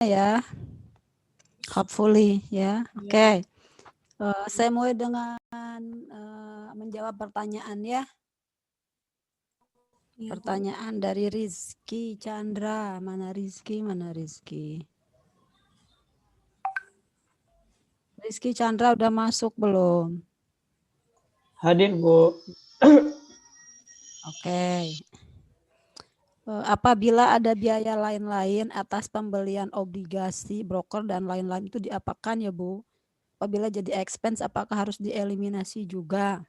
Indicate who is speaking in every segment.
Speaker 1: ya, hopefully ya. Oke. Saya mulai dengan menjawab pertanyaan ya. Pertanyaan dari Rizky Chandra. Mana Rizky? Mana Rizky? Rizky Chandra udah masuk belum?
Speaker 2: Hadir, Bu.
Speaker 1: Oke. Apabila ada biaya lain-lain atas pembelian obligasi, broker, dan lain-lain itu diapakan ya Bu? Apabila jadi expense, apakah harus dieliminasi juga?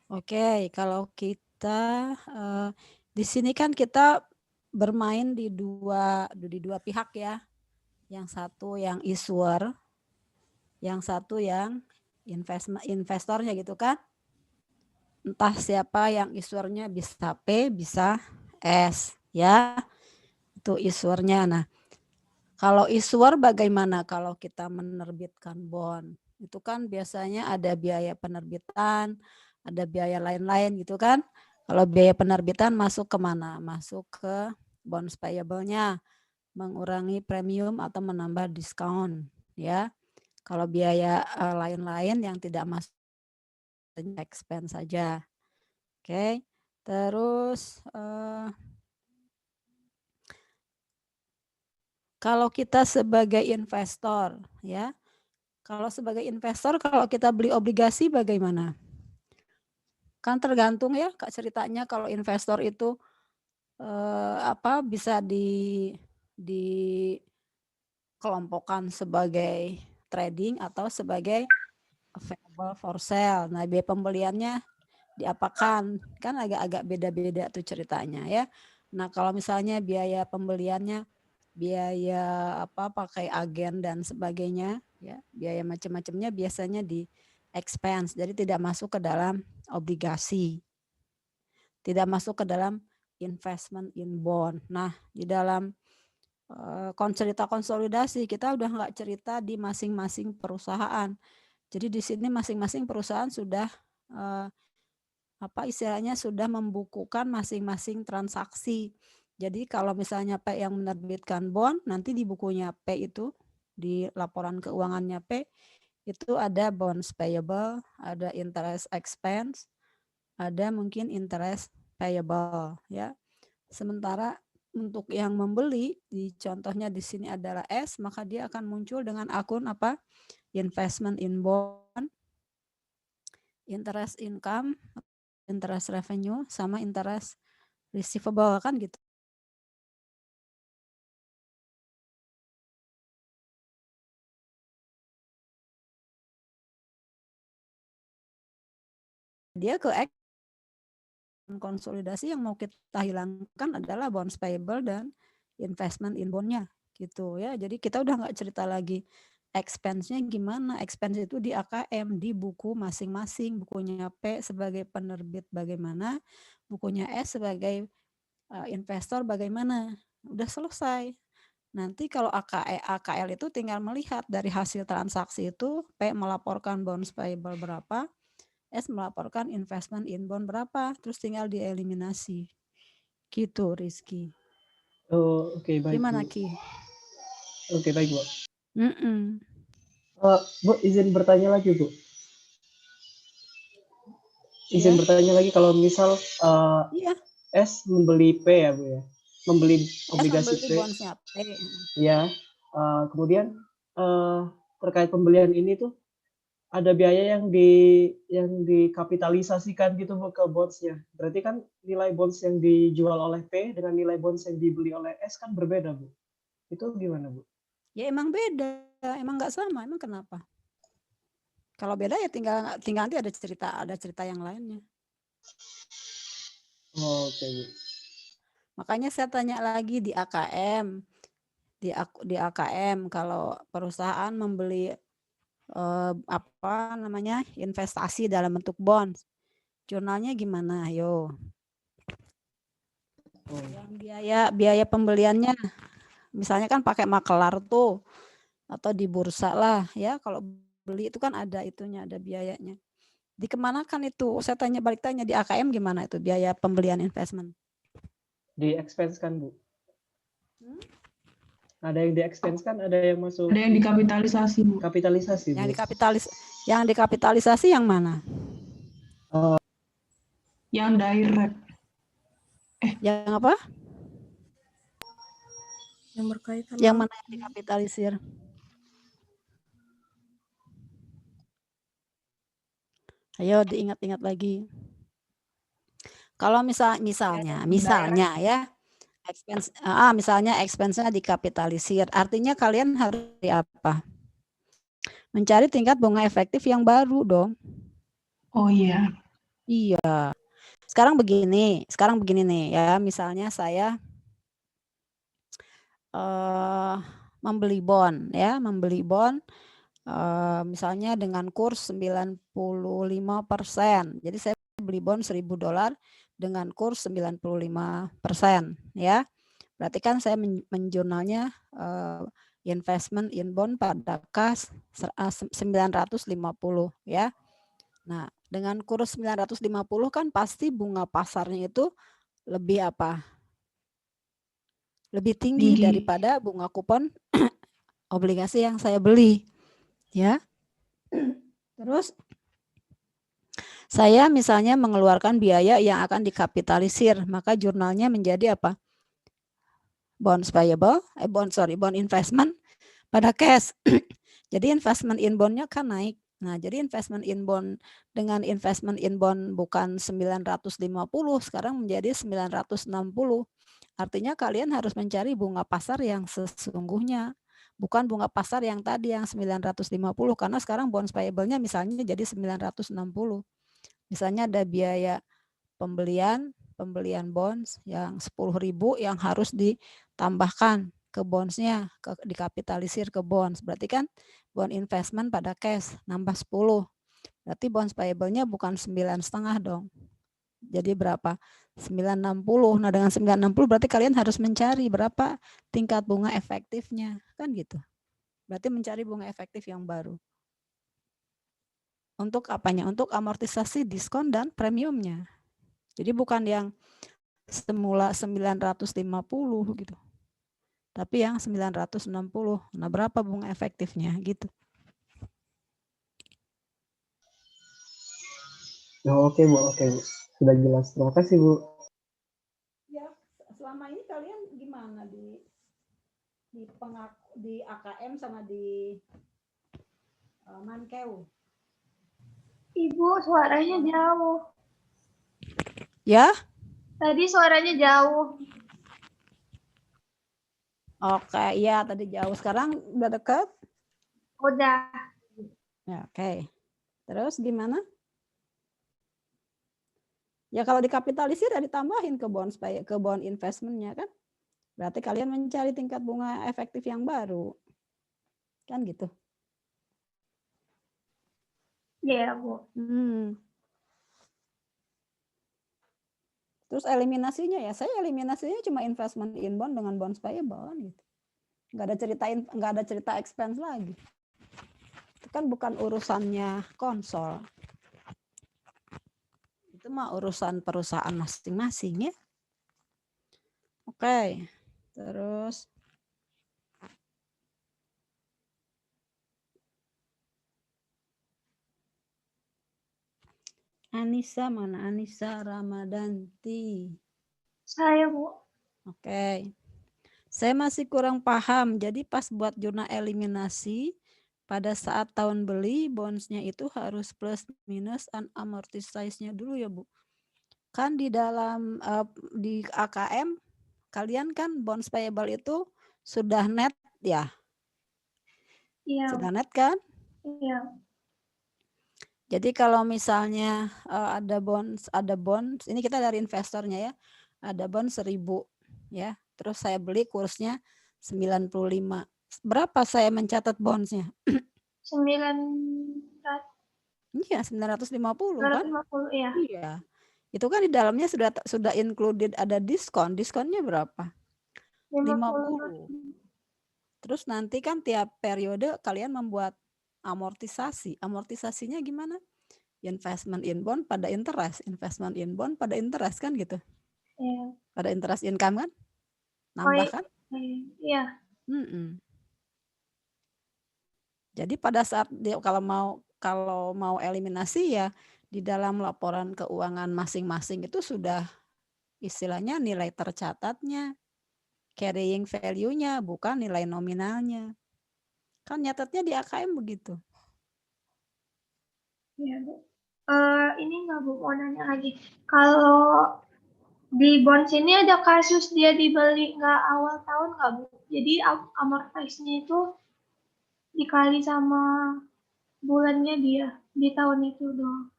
Speaker 1: Oke, kalau kita di sini kan kita bermain di dua pihak ya. Yang satu yang issuer, yang satu yang investornya gitu kan. Entah siapa yang issuernya, bisa P, bisa S ya. Itu issuernya. Nah, kalau issuer bagaimana kalau kita menerbitkan bond? Itu kan biasanya ada biaya penerbitan, ada biaya lain-lain gitu kan. Kalau biaya penerbitan masuk ke mana? Masuk ke bonds payable-nya, mengurangi premium atau menambah diskon ya. Kalau biaya lain-lain yang tidak masuk expense saja. Oke. Terus kalau kita sebagai investor ya. Kalau sebagai investor kalau kita beli obligasi bagaimana? Kan tergantung ya Kak ceritanya kalau investor itu bisa dikelompokkan sebagai trading atau sebagai available for sale. Nah, biaya pembeliannya diapakan? Kan agak-agak beda-beda tuh ceritanya ya. Nah, kalau misalnya biaya pembeliannya biaya pakai agen dan sebagainya ya, biaya macam-macamnya biasanya di expense. Jadi tidak masuk ke dalam obligasi. Tidak masuk ke dalam investment in bond. Nah, di dalam cerita konsolidasi kita udah nggak cerita di masing-masing perusahaan. Jadi di sini masing-masing perusahaan sudah istilahnya sudah membukukan masing-masing transaksi. Jadi kalau misalnya P yang menerbitkan bond, nanti di bukunya P itu di laporan keuangannya P itu ada bonds payable, ada interest expense, ada mungkin interest payable ya. Sementara untuk yang membeli di contohnya di sini adalah S, maka dia akan muncul dengan akun investment in bond, interest income, interest revenue sama interest receivable kan gitu. Dia ke konsolidasi yang mau kita hilangkan adalah bonds payable dan investment in bond-nya gitu ya. Jadi kita udah nggak cerita lagi expense-nya gimana. Expense itu di AKM, di buku masing-masing. Bukunya P sebagai penerbit bagaimana, bukunya S sebagai investor bagaimana. Udah selesai. Nanti kalau AKL itu tinggal melihat dari hasil transaksi itu P melaporkan bonds payable berapa, S melaporkan investment in bond berapa, terus tinggal dieliminasi. Gitu Rizky.
Speaker 2: Oh, oke, baik,
Speaker 1: Gimana
Speaker 2: Bu.
Speaker 1: Ki?
Speaker 2: Oke, baik, Bu.
Speaker 1: Mm-mm.
Speaker 2: Bu, izin bertanya lagi, Bu. Izin
Speaker 1: Ya,
Speaker 2: bertanya lagi kalau misal
Speaker 1: iya.
Speaker 2: S membeli P ya, Bu ya. Membeli
Speaker 1: S
Speaker 2: obligasi
Speaker 1: membeli
Speaker 2: P.
Speaker 1: bondsnya P.
Speaker 2: Ya. Kemudian terkait pembelian ini tuh ada biaya yang dikapitalisasikan gitu Bu ke bondsnya. Berarti kan nilai bonds yang dijual oleh P dengan nilai bonds yang dibeli oleh S kan berbeda, Bu. Itu gimana, Bu?
Speaker 1: Ya emang beda, emang nggak sama, emang kenapa? Kalau beda ya tinggal nanti ada cerita yang lainnya.
Speaker 2: Oh, oke, Bu.
Speaker 1: Makanya saya tanya lagi di AKM, di AKM kalau perusahaan membeli investasi dalam bentuk bonds, jurnalnya gimana? Ayo. Yang biaya pembeliannya, misalnya kan pakai makelar tuh atau di bursa lah ya. Kalau beli itu kan ada itunya, ada biayanya. Dikemanakan itu? Saya balik tanya di AKM gimana itu biaya pembelian investment?
Speaker 2: Di expense kan, Bu? Ada yang di-expense kan, ada yang masuk
Speaker 3: Ada yang dikapitalisasi, Bu.
Speaker 2: kapitalisasi, Bu.
Speaker 1: Yang dikapitalisasi yang mana?
Speaker 3: Yang direct.
Speaker 1: Yang apa?
Speaker 4: Yang berkaitan
Speaker 1: Yang mana yang dikapitalisir? Ayo diingat-ingat lagi. Kalau misalnya ya, misalnya expense-nya dikapitalisir, artinya kalian harus apa? Mencari tingkat bunga efektif yang baru dong.
Speaker 3: Oh iya.
Speaker 1: Iya. Sekarang begini nih ya, misalnya saya membeli bond ya, misalnya dengan kurs 95%. Jadi saya beli bond $1.000 dengan kurs 95% ya. Berarti kan saya menjurnalnya investment in bond pada kas 950 ya. Nah, dengan kurs 950 kan pasti bunga pasarnya itu lebih apa? Lebih tinggi daripada bunga kupon obligasi yang saya beli. Ya. Terus saya misalnya mengeluarkan biaya yang akan dikapitalisir, maka jurnalnya menjadi apa? Bonds payable, bond investment pada cash. Jadi investment in bondnya kan naik. Nah, jadi investment in bond dengan investment in bond bukan 950 sekarang menjadi 960. Artinya kalian harus mencari bunga pasar yang sesungguhnya. Bukan bunga pasar yang tadi yang 950 karena sekarang bonds payable-nya misalnya jadi 960. Misalnya ada biaya pembelian bonds yang 10.000 yang harus ditambahkan ke bondsnya, dikapitalisir ke bonds. Berarti kan bond investment pada cash nambah 10. Berarti bonds payable-nya bukan 9,5 dong. Jadi berapa? 960. Nah, dengan 960 berarti kalian harus mencari berapa tingkat bunga efektifnya. Kan gitu. Berarti mencari bunga efektif yang baru. Untuk apanya? Untuk amortisasi diskon dan premiumnya. Jadi bukan yang semula 950 gitu. Tapi yang 960. Nah, berapa bunga efektifnya gitu.
Speaker 2: Oh, oke, Bu. Sudah jelas. Terima kasih, Bu.
Speaker 1: Ya, selama ini kalian gimana di AKM sama di Mankeu?
Speaker 5: Ibu, suaranya jauh.
Speaker 1: Ya?
Speaker 5: Tadi suaranya jauh.
Speaker 1: Oke, iya tadi jauh. Sekarang udah dekat?
Speaker 5: Udah.
Speaker 1: Ya, oke. Terus gimana? Ya kalau dikapitalisir ya ditambahin ke bond investmentnya kan. Berarti kalian mencari tingkat bunga efektif yang baru. Kan gitu.
Speaker 5: Iya, Bu.
Speaker 1: Terus eliminasinya ya, saya eliminasinya cuma investment in bond dengan bonds payable gitu. Nggak ada cerita expense lagi. Itu kan bukan urusannya konsol. Itu mah urusan perusahaan masing-masing ya. Oke. Terus Anissa mana? Anissa Ramadanti.
Speaker 5: Saya, Bu.
Speaker 1: Oke. Saya masih kurang paham. Jadi pas buat jurnal eliminasi, pada saat tahun beli, bondsnya itu harus plus minus unamortized-nya dulu ya, Bu. Kan di dalam di AKM, kalian kan bonds payable itu sudah net ya?
Speaker 5: Iya.
Speaker 1: Sudah net kan?
Speaker 5: Iya.
Speaker 1: Jadi kalau misalnya ada bonds, ini kita dari investornya ya, ada bonds 1.000 ya, terus saya beli kursnya 95. Berapa saya mencatat bondsnya?
Speaker 5: 950
Speaker 1: Iya 950 kan?
Speaker 5: ya.
Speaker 1: Iya. Itu kan di dalamnya sudah included ada diskon. Diskonnya berapa? 50. Terus nanti kan tiap periode kalian membuat amortisasi. Amortisasinya gimana? Investment in bond pada interest, investment in bond pada interest kan gitu.
Speaker 5: Iya.
Speaker 1: Pada interest income kan? Nambah kan?
Speaker 5: Iya.
Speaker 1: Mm-mm. Jadi pada saat dia kalau mau eliminasi ya di dalam laporan keuangan masing-masing itu sudah istilahnya nilai tercatatnya, carrying value-nya, bukan nilai nominalnya. Kan nyatetnya di AKM begitu.
Speaker 5: Iya, Bu. Ini nggak, Bu, mau nanya lagi. Kalau di bonds ini ada kasus dia dibeli nggak awal tahun nggak, Bu? Jadi amortisasinya itu dikali sama bulannya dia di tahun itu dong.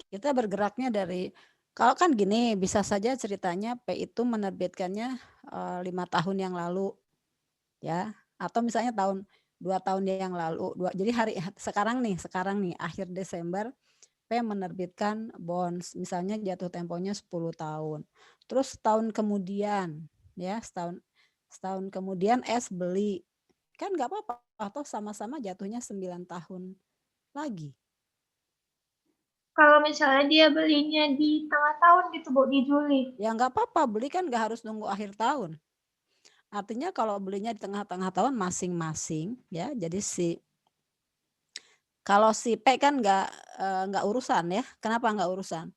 Speaker 1: Kita bergeraknya dari, kalau kan gini, bisa saja ceritanya P itu menerbitkannya 5 tahun yang lalu, ya, atau misalnya 2 tahun yang lalu. Jadi sekarang nih akhir Desember P menerbitkan bonds, misalnya jatuh temponya 10 tahun. Terus setahun kemudian, ya setahun kemudian S beli, kan nggak apa-apa, atau sama-sama jatuhnya 9 tahun lagi.
Speaker 5: Kalau misalnya dia belinya di tengah tahun gitu, Bu, di Juli.
Speaker 1: Ya nggak apa-apa, beli kan nggak harus nunggu akhir tahun. Artinya kalau belinya di tengah-tengah tahun masing-masing, ya, jadi kalau si P kan nggak urusan ya. Kenapa nggak urusan?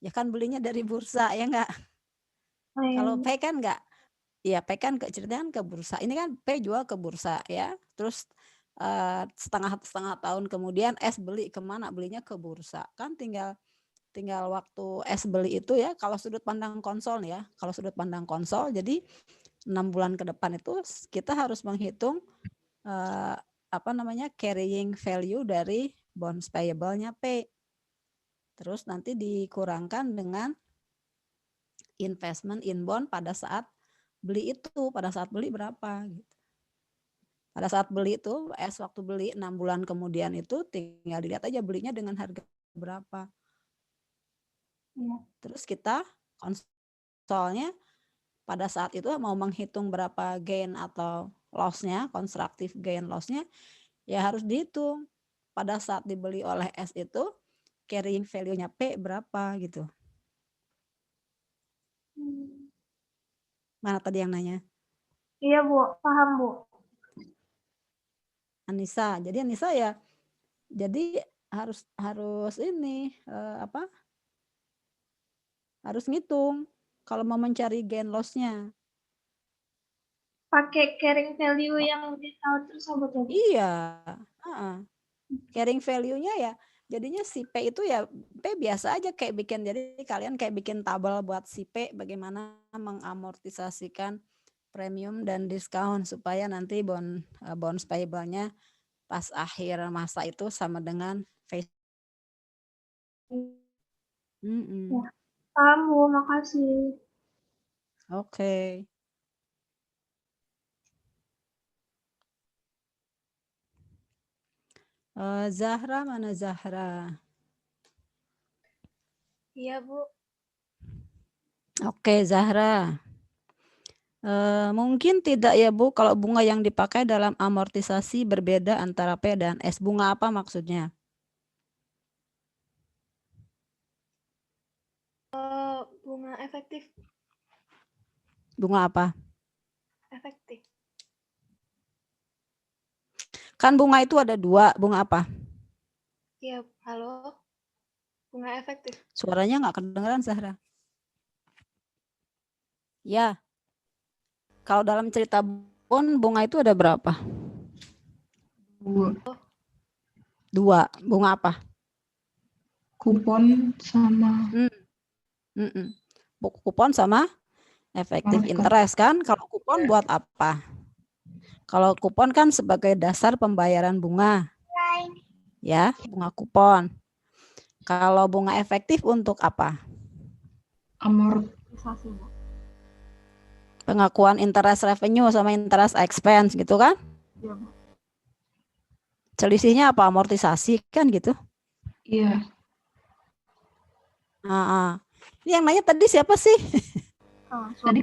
Speaker 1: Ya kan belinya dari bursa, ya nggak?
Speaker 5: Oh, iya.
Speaker 1: Kalau P kan nggak, ya P kan ceritanya ke bursa. Ini kan P jual ke bursa ya. Terus setengah tahun kemudian S beli kemana? Belinya ke bursa. Kan tinggal waktu S beli itu ya, kalau sudut pandang konsol ya. Kalau sudut pandang konsol, jadi 6 bulan ke depan itu kita harus menghitung carrying value dari bonds payable-nya P. Terus nanti dikurangkan dengan investment in bond pada saat beli itu, pada saat beli berapa gitu. Pada saat beli itu, waktu beli 6 bulan kemudian itu tinggal dilihat aja belinya dengan harga berapa.
Speaker 5: Iya.
Speaker 1: Terus kita konsolnya pada saat itu mau menghitung berapa gain atau loss-nya, constructive gain loss-nya, ya harus dihitung. Pada saat dibeli oleh S itu, carrying value-nya P berapa gitu. Mana tadi yang nanya?
Speaker 5: Iya, Bu, paham, Bu.
Speaker 1: Anissa. Jadi Anissa ya, jadi harus ini harus ngitung kalau mau mencari gain loss-nya.
Speaker 5: Pakai carrying value yang di tahun tersebut ya, Bu?
Speaker 1: Iya. Carrying value-nya ya, jadinya si P itu ya P biasa aja kayak bikin, jadi kalian kayak bikin tabel buat si P bagaimana mengamortisasikan premium dan diskon supaya nanti bonds payable-nya pas akhir masa itu sama dengan face.
Speaker 5: Ya, paham, Bu, makasih.
Speaker 1: Oke. Zahra, mana Zahra?
Speaker 5: Iya, Bu.
Speaker 1: Oke, Zahra. Mungkin tidak ya Bu, kalau bunga yang dipakai dalam amortisasi berbeda antara P dan S. Bunga apa maksudnya?
Speaker 5: Bunga efektif.
Speaker 1: Bunga apa?
Speaker 5: Efektif.
Speaker 1: Kan bunga itu ada 2, bunga apa?
Speaker 5: Iya, halo. Bunga efektif.
Speaker 1: Suaranya nggak kedengeran, Zahra. Ya. Kalau dalam cerita bond, bunga itu ada berapa?
Speaker 3: 2.
Speaker 1: 2. Bunga apa?
Speaker 3: Kupon sama
Speaker 1: Kupon sama efektif interest kan? Kalau kupon buat apa? Kalau kupon kan sebagai dasar pembayaran bunga. Ya, bunga kupon. Kalau bunga efektif untuk apa?
Speaker 3: Amortisasi, Bu.
Speaker 1: Pengakuan interest revenue sama interest expense gitu kan?
Speaker 3: Iya, Bu.
Speaker 1: Selisihnya apa? Amortisasi kan gitu?
Speaker 3: Iya.
Speaker 1: Ini yang nanya tadi siapa sih?
Speaker 3: Tadi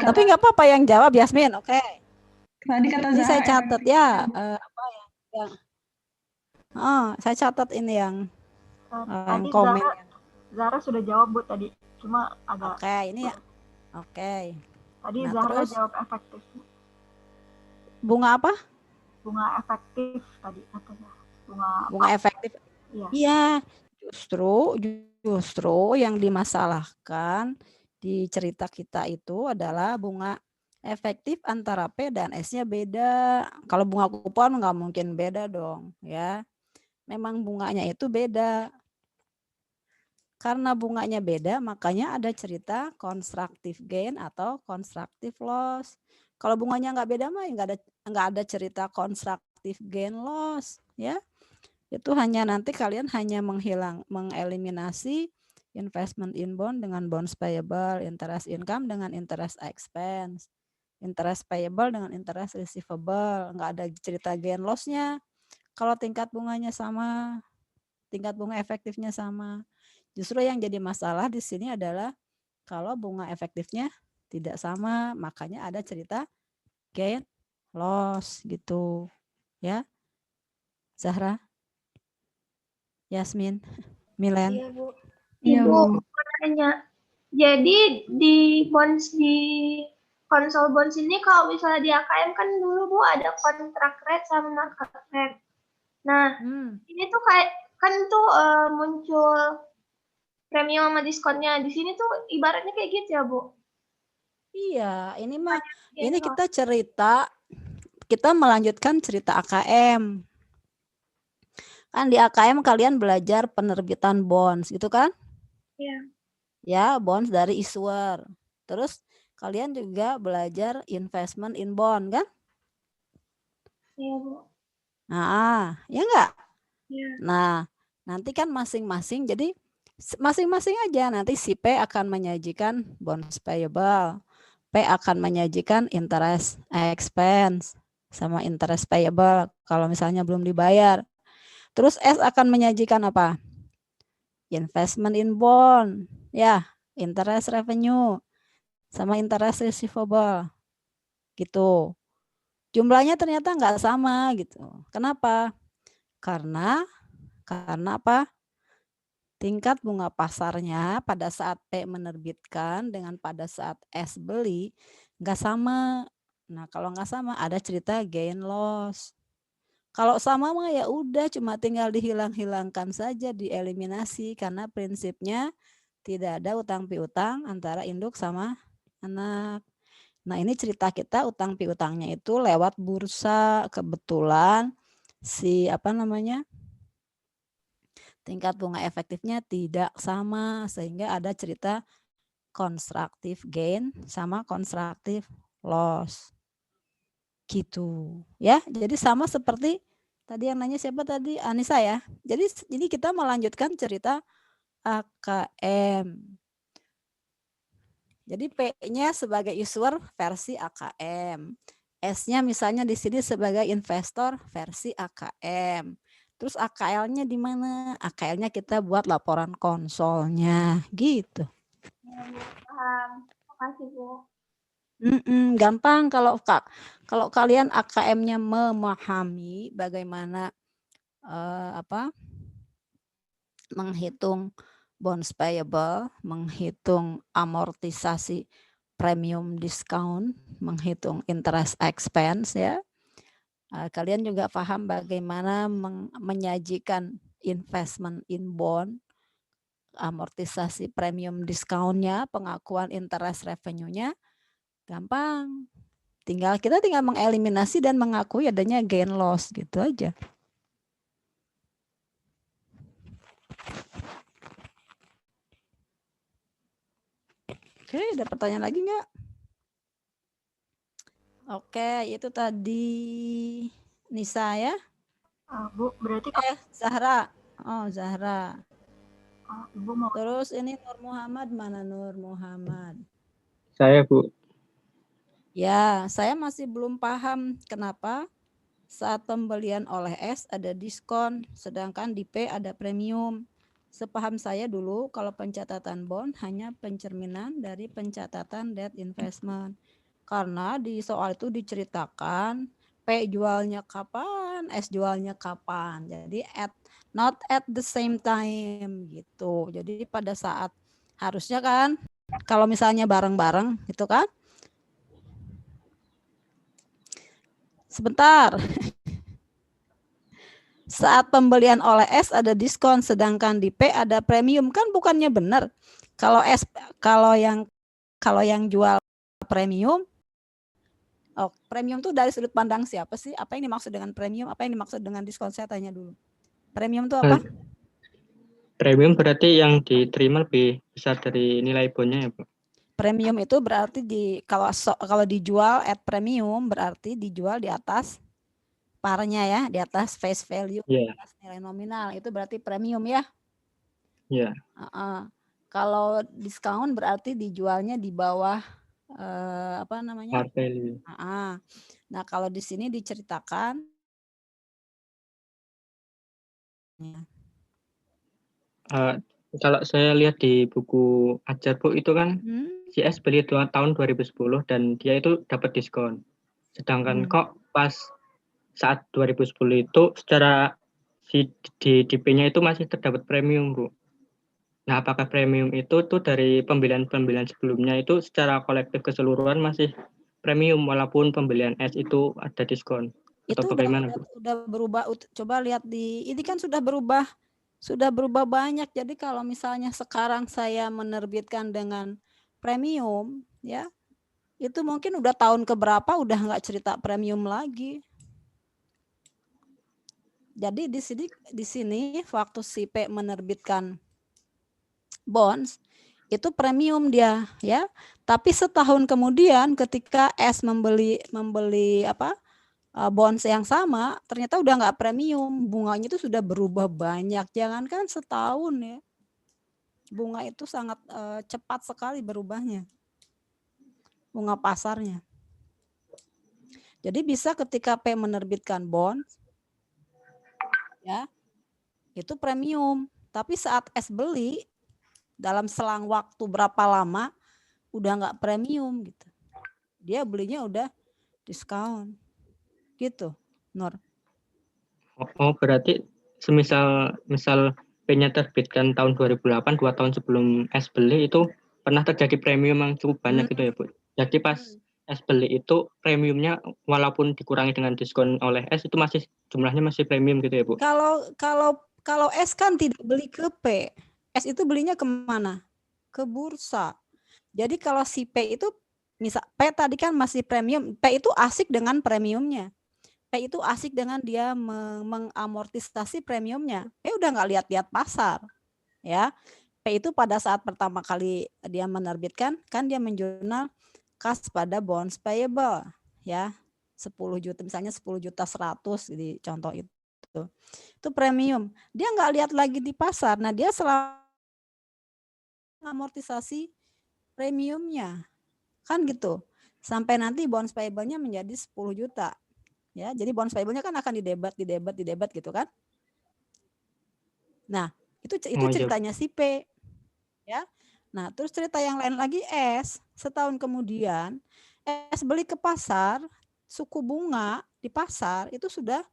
Speaker 1: Tapi nggak apa-apa yang jawab Yasmin, oke.
Speaker 3: Tadi kata
Speaker 1: Ini saya
Speaker 3: Zahra
Speaker 1: catat ya, saya catat ini yang
Speaker 4: Tadi
Speaker 1: komen.
Speaker 4: Zahra sudah jawab Bu tadi, cuma agak.
Speaker 1: Oke, ini ya. Oke.
Speaker 3: Tadi
Speaker 1: Nah,
Speaker 3: Zahra
Speaker 1: terus
Speaker 3: jawab efektif.
Speaker 1: bunga apa?
Speaker 3: Bunga efektif tadi katanya.
Speaker 1: Bunga efektif.
Speaker 3: Iya.
Speaker 1: Iya, justru yang dimasalahkan di cerita kita itu adalah bunga efektif antara P dan S-nya beda. Kalau bunga kupon nggak mungkin beda dong, ya. Memang bunganya itu beda. Karena bunganya beda, makanya ada cerita constructive gain atau constructive loss. Kalau bunganya nggak beda mah nggak ada cerita constructive gain loss, ya. Itu hanya nanti kalian hanya mengeliminasi investment in bond dengan bonds payable, interest income dengan interest expense, interest payable dengan interest receivable. Nggak ada cerita gain loss-nya. Kalau tingkat bunganya sama, tingkat bunga efektifnya sama. Justru yang jadi masalah di sini adalah kalau bunga efektifnya tidak sama, makanya ada cerita gain loss gitu. Ya. Zahra, Yasmin, Milen.
Speaker 5: Iya, Bu.
Speaker 3: Iya,
Speaker 5: Ibu
Speaker 3: Bu.
Speaker 5: mau nanya. Jadi di bonds di konsol bonds ini kalau misalnya di AKM kan dulu Bu ada kontrak rate sama market rate. Nah, ini tuh kayak kan tuh muncul premium sama diskonnya. Di sini tuh ibaratnya kayak gitu ya, Bu?
Speaker 1: Iya, ini mah
Speaker 5: Gain
Speaker 1: ini
Speaker 5: loss.
Speaker 1: kita melanjutkan cerita AKM. Kan di AKM kalian belajar penerbitan bonds gitu kan?
Speaker 5: Iya.
Speaker 1: Ya, bonds dari issuer. Terus kalian juga belajar investment in bond kan?
Speaker 5: Iya, Bu.
Speaker 1: Nah, ya enggak?
Speaker 5: Iya.
Speaker 1: Nah, nanti kan masing-masing jadi masing-masing aja nanti si P akan menyajikan bonds payable. P akan menyajikan interest expense sama interest payable kalau misalnya belum dibayar. Terus S akan menyajikan apa? Investment in bond, ya, interest revenue sama interest receivable. Gitu. Jumlahnya ternyata nggak sama gitu. Kenapa? Karena apa? Tingkat bunga pasarnya pada saat P menerbitkan dengan pada saat S beli nggak sama. Nah, kalau nggak sama ada cerita gain loss. Kalau sama mah ya udah cuma tinggal dihilang-hilangkan saja, dieliminasi karena prinsipnya tidak ada utang piutang antara induk sama anak. Nah, ini cerita kita utang piutangnya itu lewat bursa. Kebetulan si tingkat bunga efektifnya tidak sama sehingga ada cerita constructive gain sama constructive loss. Gitu. Ya, jadi sama seperti tadi yang nanya siapa tadi? Anissa ya. Jadi kita melanjutkan cerita AKM. Jadi P-nya sebagai issuer versi AKM. S-nya misalnya di sini sebagai investor versi AKM. Terus AKL-nya di mana? AKL-nya kita buat laporan konsolnya, gitu.
Speaker 5: Ya, Bu. Paham. Makasih, Bu.
Speaker 1: Gampang kalau kalian AKM-nya memahami bagaimana menghitung bonds payable, menghitung amortisasi premium discount, menghitung interest expense ya. Kalian juga paham bagaimana menyajikan investment in bond, amortisasi premium discountnya, pengakuan interest revenue-nya, gampang. Kita tinggal mengeliminasi dan mengakui adanya gain loss gitu aja. Oke, ada pertanyaan lagi nggak? Oke, itu tadi Nisa ya.
Speaker 3: Bu, berarti
Speaker 1: Zahra. Oh, Zahra.
Speaker 3: Ibu mau.
Speaker 1: Terus ini Nur Muhammad, mana Nur Muhammad?
Speaker 2: Saya, Bu.
Speaker 1: Ya, saya masih belum paham kenapa saat pembelian oleh S ada diskon, sedangkan di P ada premium. Sepaham saya dulu kalau pencatatan bond hanya pencerminan dari pencatatan debt investment. Karena di soal itu diceritakan P jualnya kapan, S jualnya kapan. Jadi not at the same time gitu. Jadi pada saat harusnya kan kalau misalnya bareng-bareng gitu kan, Sebentar. Saat pembelian oleh S ada diskon, sedangkan di P ada premium, kan bukannya benar? Kalau S, kalau yang jual premium, premium tuh dari sudut pandang siapa sih? Apa yang dimaksud dengan premium? Apa yang dimaksud dengan diskon? Saya tanya dulu. Premium itu apa?
Speaker 4: Premium berarti yang diterima lebih besar dari nilai bondnya ya, Bu?
Speaker 1: Premium itu berarti kalau dijual at premium berarti dijual di atas parnya ya, di atas face value, di atas nilai nominal, itu berarti premium ya.
Speaker 4: Iya.
Speaker 1: Kalau diskon berarti dijualnya di bawah apa namanya?
Speaker 4: Par value.
Speaker 1: Nah, kalau di sini diceritakan
Speaker 4: kalau saya lihat di buku ajar, Bu, itu kan si S beli tahun 2010 dan dia itu dapat diskon. Sedangkan kok pas saat 2010 itu secara di DP-nya itu masih terdapat premium, Bu. Nah, apakah premium itu tuh dari pembelian-pembelian sebelumnya itu secara kolektif keseluruhan masih premium walaupun pembelian S itu ada diskon? Atau
Speaker 1: itu
Speaker 4: bagaimana, Bu?
Speaker 1: udah berubah. Coba lihat ini kan sudah berubah banyak. Jadi kalau misalnya sekarang saya menerbitkan dengan premium, ya itu mungkin udah tahun keberapa udah nggak cerita premium lagi. Jadi di sini waktu si P menerbitkan bonds itu premium dia, ya. Tapi setahun kemudian ketika S membeli bonds yang sama, ternyata udah nggak premium, bunganya itu sudah berubah banyak. Jangankan setahun ya, bunga itu sangat cepat sekali berubahnya, bunga pasarnya. Jadi bisa ketika P menerbitkan bond, ya itu premium. Tapi saat S beli, dalam selang waktu berapa lama, udah nggak premium gitu. Dia belinya udah diskon, gitu, Nur.
Speaker 4: Oh, berarti misal P-nya terbitkan tahun 2008, 2 tahun sebelum S beli itu pernah terjadi premium yang cukup banyak gitu ya, Bu. Jadi pas S beli itu premiumnya walaupun dikurangi dengan diskon oleh S itu masih jumlahnya masih premium gitu ya, Bu.
Speaker 1: Kalau S kan tidak beli ke P. S itu belinya kemana? Ke bursa. Jadi kalau si P itu misal P tadi kan masih premium, P itu asik dengan premiumnya. P itu asik dengan dia mengamortisasi premiumnya. Udah nggak lihat-lihat pasar, ya. P itu pada saat pertama kali dia menerbitkan, kan dia menjurnal kas pada bonds payable, ya, 10 juta, misalnya 10 juta 100 di contoh itu. Itu premium. Dia nggak lihat lagi di pasar. Nah, dia selalu amortisasi premiumnya. Kan gitu. Sampai nanti bonds payable-nya menjadi 10 juta. Ya, jadi bonds payable-nya kan akan didebat gitu kan. Nah, itu ceritanya si P. Ya. Nah, terus cerita yang lain lagi S, setahun kemudian S beli ke pasar, suku bunga di pasar itu sudah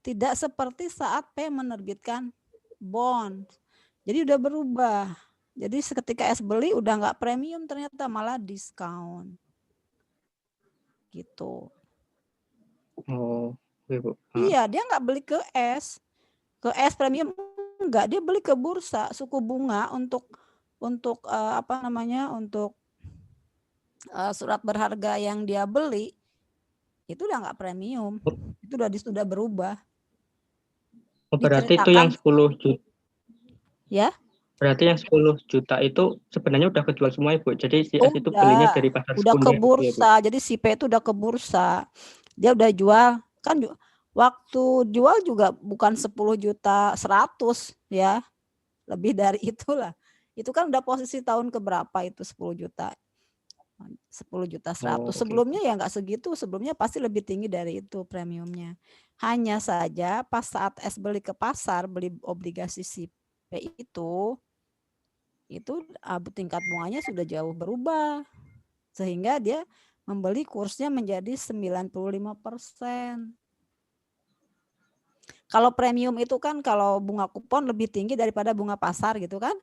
Speaker 1: tidak seperti saat P menerbitkan bond. Jadi udah berubah. Jadi ketika S beli udah nggak premium, ternyata malah diskon. Gitu.
Speaker 4: Oh, Bu.
Speaker 1: Iya, dia nggak beli ke S. Ke S premium enggak, dia beli ke bursa suku bunga untuk surat berharga yang dia beli itu udah nggak premium, itu sudah berubah.
Speaker 4: Oh, berarti itu yang 10 juta.
Speaker 1: Ya.
Speaker 4: Berarti yang 10 juta itu sebenarnya udah kejual semua, Bu. Jadi si S itu belinya dari pasar
Speaker 1: udah ke
Speaker 4: sekunder.
Speaker 1: Bursa. Ya, jadi si P itu udah ke bursa. Dia udah jual, kan waktu jual juga bukan 10 juta 100 ya. Lebih dari itulah. Itu kan udah posisi tahun keberapa itu 10 juta. 10 juta 100. Sebelumnya ya nggak segitu, sebelumnya pasti lebih tinggi dari itu premiumnya. Hanya saja pas saat S beli ke pasar, beli obligasi si P itu tingkat bunganya sudah jauh berubah. Sehingga dia membeli kursnya menjadi 95%. Kalau premium itu kan kalau bunga kupon lebih tinggi daripada bunga pasar gitu kan?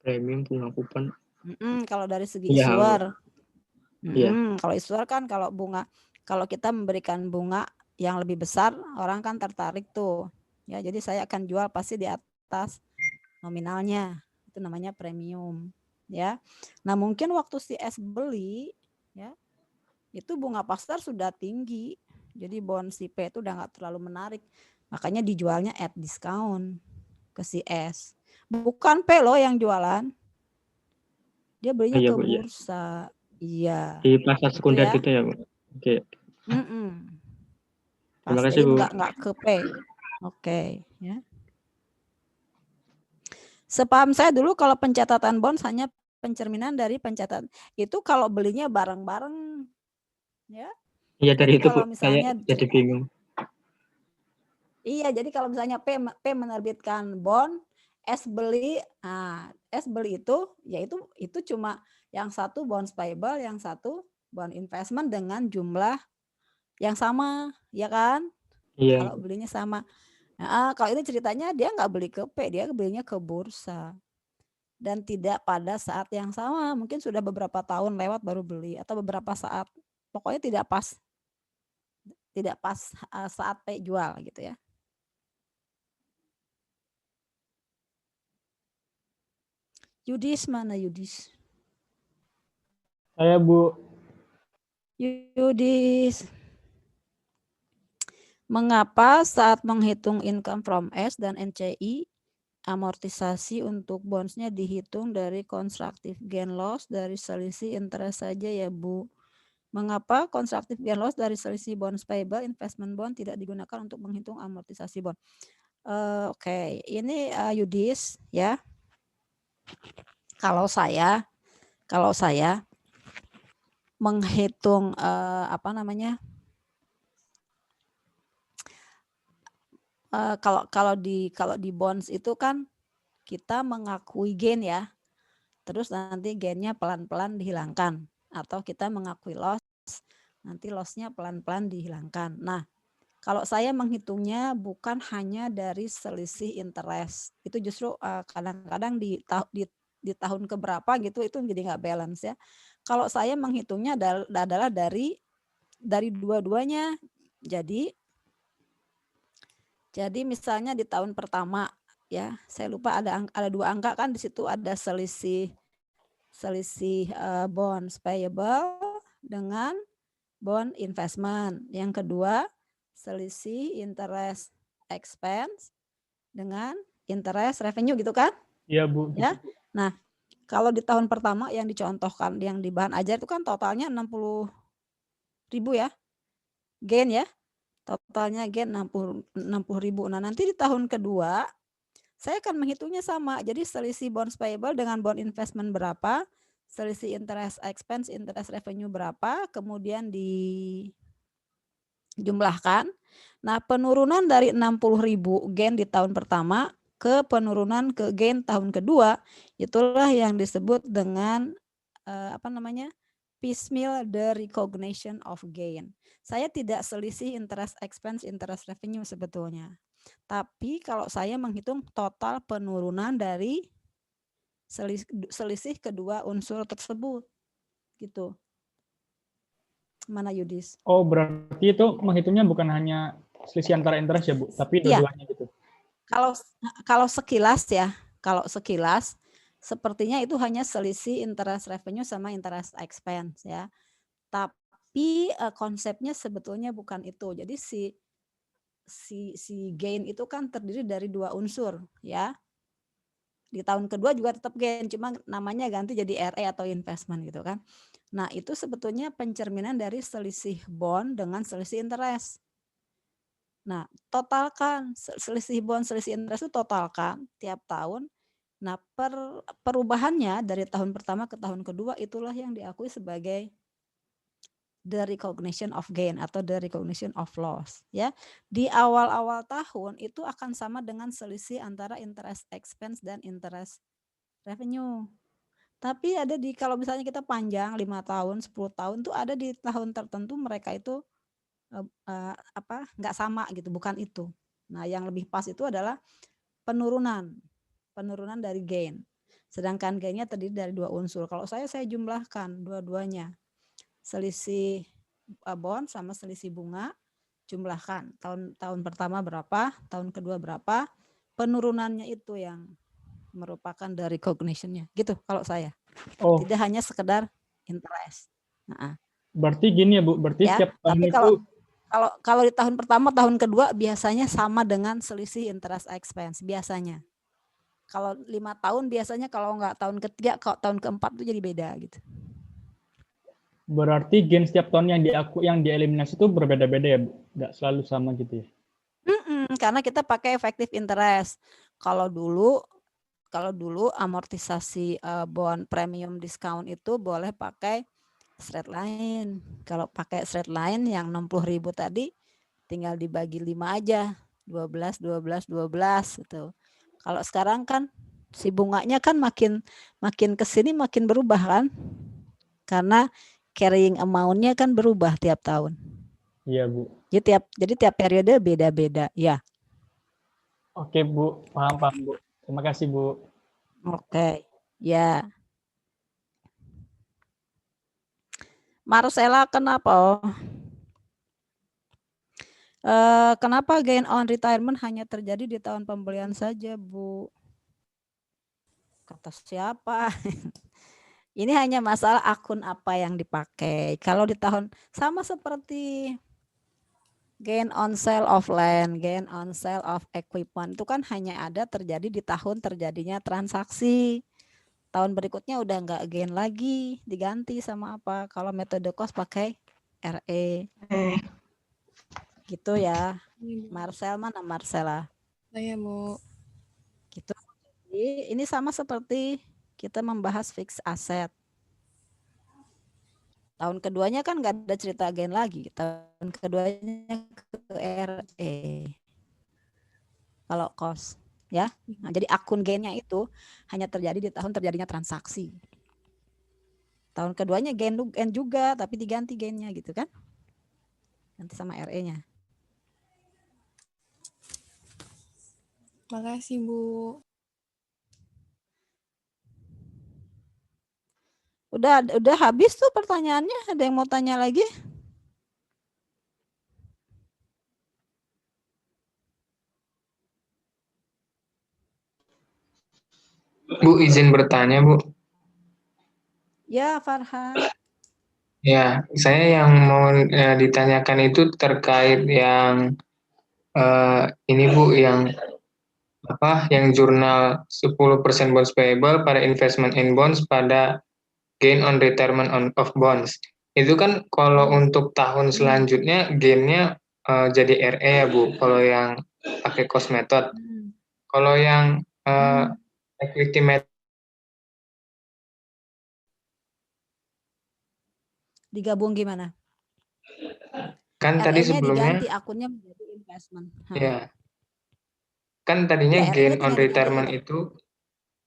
Speaker 4: Premium bunga kupon.
Speaker 1: Kalau dari segi issuer.
Speaker 4: Iya.
Speaker 1: Kalau issuer kan kalau bunga Kalau kita memberikan bunga yang lebih besar, orang kan tertarik tuh. Ya, jadi saya akan jual pasti di atas nominalnya. Itu namanya premium, ya. Nah, mungkin waktu si S beli, ya, itu bunga pasar sudah tinggi. Jadi bond si P itu udah nggak terlalu menarik. Makanya dijualnya at discount ke si S. Bukan P loh yang jualan. Dia belinya
Speaker 4: Iya,
Speaker 1: ke
Speaker 4: Bu, iya.
Speaker 1: bursa. Iya.
Speaker 4: Di pasar sekunder
Speaker 1: ya.
Speaker 4: gitu ya, Bu. Oke. Terima kasih,
Speaker 1: Jadi
Speaker 4: Bu.
Speaker 1: nggak ke P. Oke, ya. Sepaham saya dulu kalau pencatatan bonds hanya pencerminan dari pencatatan. Itu kalau belinya bareng-bareng, ya.
Speaker 4: Iya, dari
Speaker 1: Jadi
Speaker 4: itu,
Speaker 1: kalau
Speaker 4: Bu.
Speaker 1: misalnya
Speaker 4: Kayak jadi bingung.
Speaker 1: Iya, jadi kalau misalnya P menerbitkan bond, S beli, nah S beli itu cuma yang satu bonds payable, yang satu bond investment dengan jumlah yang sama, ya kan?
Speaker 4: Iya.
Speaker 1: Kalau belinya sama. Nah, kalau ini ceritanya dia nggak beli ke P, dia belinya ke bursa. Dan tidak pada saat yang sama, mungkin sudah beberapa tahun lewat baru beli atau beberapa saat. Pokoknya tidak pas saat P jual gitu ya. Yudis mana Yudis?
Speaker 6: Saya, Bu.
Speaker 1: Yudis. Mengapa saat menghitung income from S dan NCI, amortisasi untuk bondsnya dihitung dari constructive gain loss dari selisih interest saja ya Bu? Mengapa constructive gain loss dari selisih bonds payable investment bond tidak digunakan untuk menghitung amortisasi bond? Oke, ini Yudis ya. Kalau saya menghitung kalau di bonds itu kan kita mengakui gain ya, terus nanti gainnya pelan-pelan dihilangkan, atau kita mengakui loss, nanti lossnya pelan-pelan dihilangkan. Nah, kalau saya menghitungnya bukan hanya dari selisih interest, itu justru kadang-kadang di tahun keberapa gitu itu jadi nggak balance ya. Kalau saya menghitungnya adalah dari dua-duanya. Jadi misalnya di tahun pertama ya, saya lupa ada 2 angka kan di situ, ada selisih bonds payable dengan bond investment. Yang kedua selisih interest expense dengan interest revenue gitu kan?
Speaker 6: Iya, Bu.
Speaker 1: Ya. Nah, kalau di tahun pertama yang dicontohkan yang di bahan ajar itu kan totalnya 60.000 ya. Gain ya. Totalnya gain 60.000. Nah, nanti di tahun kedua saya akan menghitungnya sama. Jadi selisih bonds payable dengan bond investment berapa, selisih interest expense, interest revenue berapa, kemudian dijumlahkan. Nah, penurunan dari 60.000 gain di tahun pertama ke penurunan ke gain tahun kedua, itulah yang disebut dengan piecemeal the recognition of gain. Saya tidak selisih interest expense, interest revenue sebetulnya. Tapi kalau saya menghitung total penurunan dari selisih kedua unsur tersebut. Gitu. Mana Yudis?
Speaker 6: Oh, berarti itu menghitungnya bukan hanya selisih antara interest ya, Bu, tapi dua-duanya gitu.
Speaker 1: Kalau sekilas sepertinya itu hanya selisih interest revenue sama interest expense ya. Tapi konsepnya sebetulnya bukan itu. Jadi si gain itu kan terdiri dari 2 unsur ya. Di tahun kedua juga tetap gain, cuma namanya ganti jadi RE atau investment gitu kan. Nah, itu sebetulnya pencerminan dari selisih bond dengan selisih interest. Nah, totalkan selisih bond, selisih interest itu totalkan tiap tahun. Nah, perubahannya dari tahun pertama ke tahun kedua itulah yang diakui sebagai the recognition of gain atau the recognition of loss ya. Di awal-awal tahun itu akan sama dengan selisih antara interest expense dan interest revenue. Tapi ada kalau misalnya kita panjang 5 tahun, 10 tahun tuh ada di tahun tertentu mereka itu nggak sama gitu, bukan itu. Nah, yang lebih pas itu adalah penurunan dari gain. Sedangkan gainnya terdiri dari 2 unsur. Kalau saya jumlahkan dua-duanya. Selisih bond sama selisih bunga, jumlahkan. Tahun pertama berapa, tahun kedua berapa, penurunannya itu yang merupakan dari recognition-nya. Gitu kalau saya.
Speaker 6: Oh,
Speaker 1: Tidak hanya sekedar interest. Nah,
Speaker 6: berarti gini ya Bu, berarti
Speaker 1: ya,
Speaker 6: setiap tahun
Speaker 1: tapi
Speaker 6: itu
Speaker 1: kalau di tahun pertama, tahun kedua biasanya sama dengan selisih interest expense biasanya. Kalau 5 tahun biasanya kalau nggak tahun ketiga, kalau tahun keempat itu jadi beda gitu.
Speaker 6: berarti gain setiap tahun yang dieliminasi itu berbeda-beda ya Bu, nggak selalu sama gitu ya.
Speaker 1: Karena kita pakai effective interest. Kalau dulu amortisasi bond premium discount itu boleh pakai straight line. Kalau pakai straight line yang 60.000 tadi tinggal dibagi 5 aja. 12 gitu. Kalau sekarang kan si bunganya kan makin ke sini makin berubah kan? Karena carrying amount-nya kan berubah tiap tahun.
Speaker 6: Iya Bu.
Speaker 1: Jadi tiap periode beda-beda ya.
Speaker 6: Oke Bu, paham Bu. Terima kasih Bu.
Speaker 1: Oke, ya. Marcella kenapa? Kenapa gain on retirement hanya terjadi di tahun pembelian saja, Bu? Kata siapa? Ini hanya masalah akun apa yang dipakai. Kalau di tahun sama seperti gain on sale of land, gain on sale of equipment itu kan hanya ada terjadi di tahun terjadinya transaksi. Tahun berikutnya udah nggak gain lagi, diganti sama apa? Kalau metode cost pakai RE. Gitu ya. Marcel mana Marcella?
Speaker 7: Saya Bu.
Speaker 1: Gitu. Jadi ini sama seperti kita membahas fixed asset. Tahun keduanya kan nggak ada cerita gain lagi. Tahun keduanya ke RE. Kalau cost, ya. Nah, jadi akun gainnya itu hanya terjadi di tahun terjadinya transaksi. Tahun keduanya gain juga, tapi diganti gainnya gitu kan? Ganti sama RE-nya.
Speaker 7: Makasih Bu.
Speaker 1: Udah habis tuh pertanyaannya. Ada yang mau tanya lagi?
Speaker 8: Bu, izin bertanya, Bu.
Speaker 1: Ya, Farhan.
Speaker 8: Ya, saya yang mau ditanyakan itu terkait yang ini Bu, yang yang jurnal 10% bonds payable pada investment in bonds pada gain on retirement of bonds. Itu kan kalau untuk tahun selanjutnya gainnya jadi RE ya Bu, kalau yang pakai cost method. Kalau yang equity method
Speaker 1: digabung gimana?
Speaker 8: kan tadi
Speaker 1: RE-nya
Speaker 8: sebelumnya
Speaker 1: diganti akunnya menjadi investment.
Speaker 8: ya. Kan tadinya
Speaker 1: Ya,
Speaker 8: gain
Speaker 1: RE-nya
Speaker 8: on
Speaker 1: tinggal diganti
Speaker 8: retirement
Speaker 1: aja.
Speaker 8: itu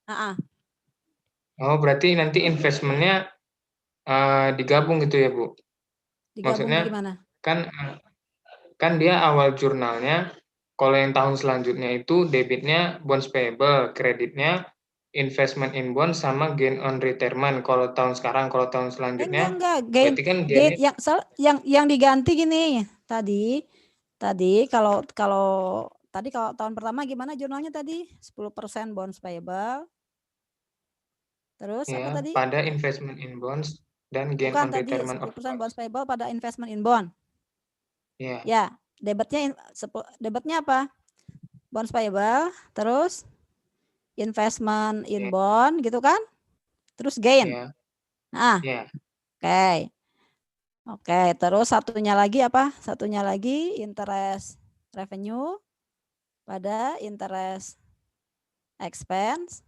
Speaker 1: Ah,
Speaker 8: oh berarti nanti investmentnya digabung gitu ya Bu?
Speaker 1: digabung
Speaker 8: Maksudnya
Speaker 1: gimana?
Speaker 8: kan dia awal jurnalnya kalau yang tahun selanjutnya itu debitnya bonds payable, kreditnya investment in bonds sama gain on retirement. Kalau tahun sekarang, kalau tahun selanjutnya
Speaker 1: Enggak. Gain,
Speaker 8: berarti kan
Speaker 1: gain
Speaker 8: gainnya
Speaker 1: yang diganti gini. Tadi kalau tahun pertama gimana jurnalnya tadi? 10% bonds payable. Terus apa
Speaker 8: ya
Speaker 1: tadi?
Speaker 8: pada investment in bonds dan gain
Speaker 1: Bukan
Speaker 8: on
Speaker 1: tadi
Speaker 8: retirement
Speaker 1: 10%
Speaker 8: of bonds.
Speaker 1: bonds payable pada investment in bond.
Speaker 8: Ya.
Speaker 1: Ya, debitnya apa? Bonds payable, terus investment in bond gitu kan? Terus gain.
Speaker 8: Ya.
Speaker 1: Nah,
Speaker 8: Ya.
Speaker 1: Oke, terus satunya lagi apa? Satunya lagi interest revenue pada interest expense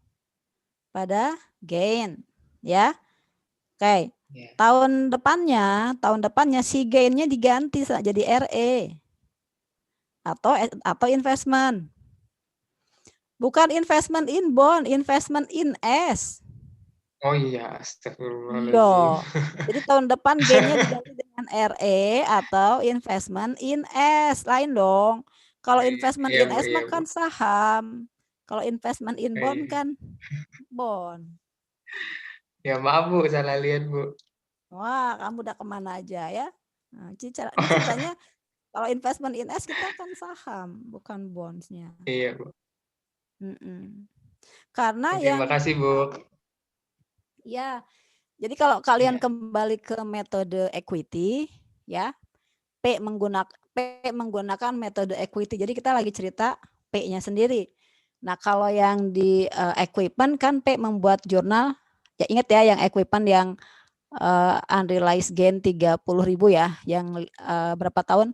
Speaker 1: pada gain, ya. Oke.
Speaker 8: Ya.
Speaker 1: Tahun depannya si gainnya diganti jadi RE atau investment. Bukan investment in bond, investment in S.
Speaker 8: Oh iya, astagfirullahaladzim.
Speaker 1: Iya. Jadi tahun depan gainnya diganti dengan RE atau investment in S. Lain dong. Kalau investment
Speaker 8: Iya,
Speaker 1: in
Speaker 8: Bu,
Speaker 1: S
Speaker 8: iya,
Speaker 1: mah
Speaker 8: Bu.
Speaker 1: kan saham. Kalau investment in bond
Speaker 8: Iya.
Speaker 1: kan bond.
Speaker 8: Ya maaf Bu, salah lihat Bu.
Speaker 1: Wah, kamu udah kemana aja ya? Nah, ini ceritanya kalau investment in S kita kan saham, bukan bonds-nya.
Speaker 8: Iya, Bu.
Speaker 1: Karena
Speaker 8: Oke, makasih, Bu.
Speaker 1: Ya, jadi kalau kalian
Speaker 8: Iya.
Speaker 1: kembali ke metode equity, ya, P menggunakan metode equity. Jadi kita lagi cerita P-nya sendiri. Nah, kalau yang di equipment kan P membuat jurnal, ya ingat ya yang equipment yang unrealized gain 30.000 ya, yang berapa tahun?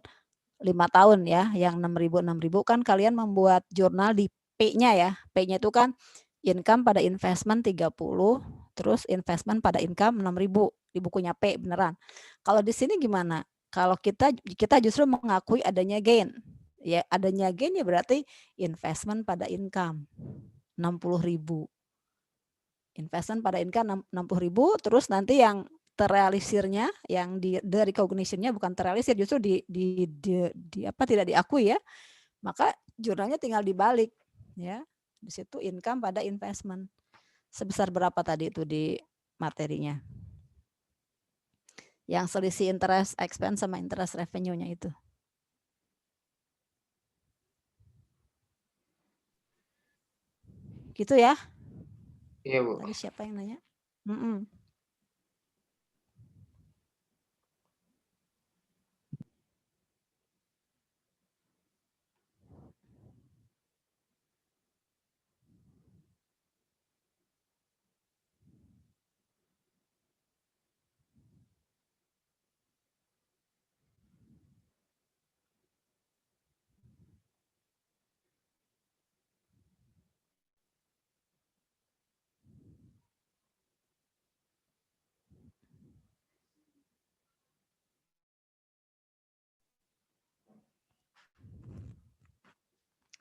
Speaker 1: 5 tahun ya, yang 6.000 kan kalian membuat jurnal di P-nya ya. P-nya itu kan income pada investment 30, terus investment pada income 6.000 di bukunya P beneran. Kalau di sini gimana? Kalau kita justru mengakui adanya gain. Ya, adanya gain ya berarti investment pada income 60.000. Investment pada income 60.000, terus nanti yang terrealisirnya, yang the recognition-nya bukan terrealisir, justru di apa tidak diakui ya, maka jurnalnya tinggal dibalik ya. Di situ income pada investment sebesar berapa tadi itu di materinya, yang selisih interest expense sama interest revenue-nya itu. Gitu ya.
Speaker 8: Iya, Bu.
Speaker 1: Tadi siapa yang nanya?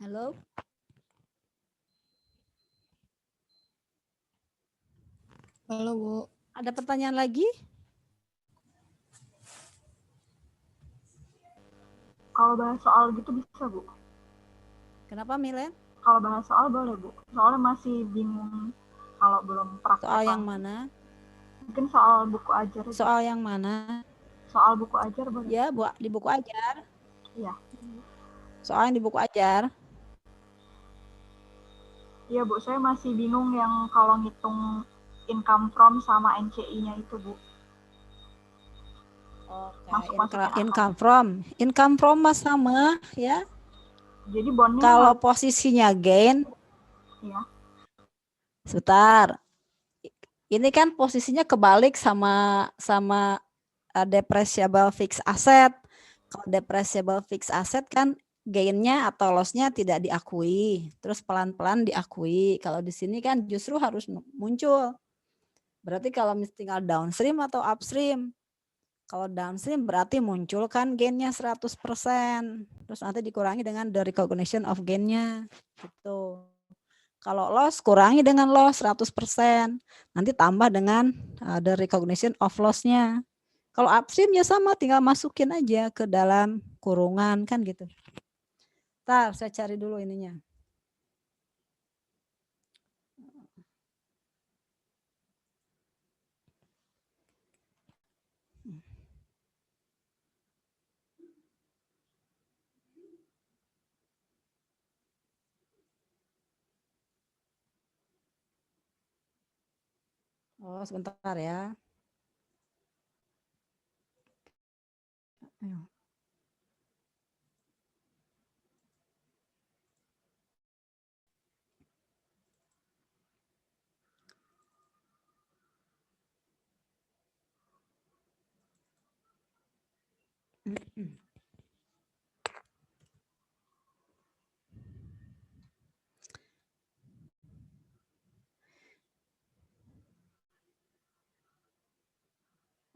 Speaker 1: Halo?
Speaker 7: Halo, Bu.
Speaker 1: Ada pertanyaan lagi?
Speaker 3: Kalau bahas soal gitu bisa, Bu.
Speaker 1: Kenapa, Milen?
Speaker 3: Kalau bahas soal boleh, Bu. Soalnya masih bingung kalau belum praktek.
Speaker 1: Soal yang mana?
Speaker 3: Mungkin soal buku ajar.
Speaker 1: Soal yang mana?
Speaker 3: Soal buku ajar boleh?
Speaker 1: Ya, Bu, di buku ajar.
Speaker 3: Iya.
Speaker 1: Soal yang di buku ajar.
Speaker 3: Iya, Bu. Saya masih bingung yang kalau ngitung income from sama NCI-nya itu, Bu. Income
Speaker 1: from mas sama ya.
Speaker 3: Jadi bondnya
Speaker 1: kalau posisinya gain,
Speaker 3: ya.
Speaker 1: Sebentar. Ini kan posisinya kebalik sama depreciable fixed asset. Kalau depreciable fixed asset kan gainnya atau lossnya tidak diakui, terus pelan-pelan diakui. Kalau di sini kan justru harus muncul. Berarti kalau tinggal downstream atau upstream. Kalau downstream berarti muncul kan gainnya 100%. Terus nanti dikurangi dengan the recognition of gainnya. Gitu. Kalau loss kurangi dengan loss 100%. Nanti tambah dengan the recognition of loss-nya. Kalau upstream ya sama, tinggal masukin aja ke dalam kurungan kan gitu. Ntar saya cari dulu ininya. Oh, sebentar ya. Ayo.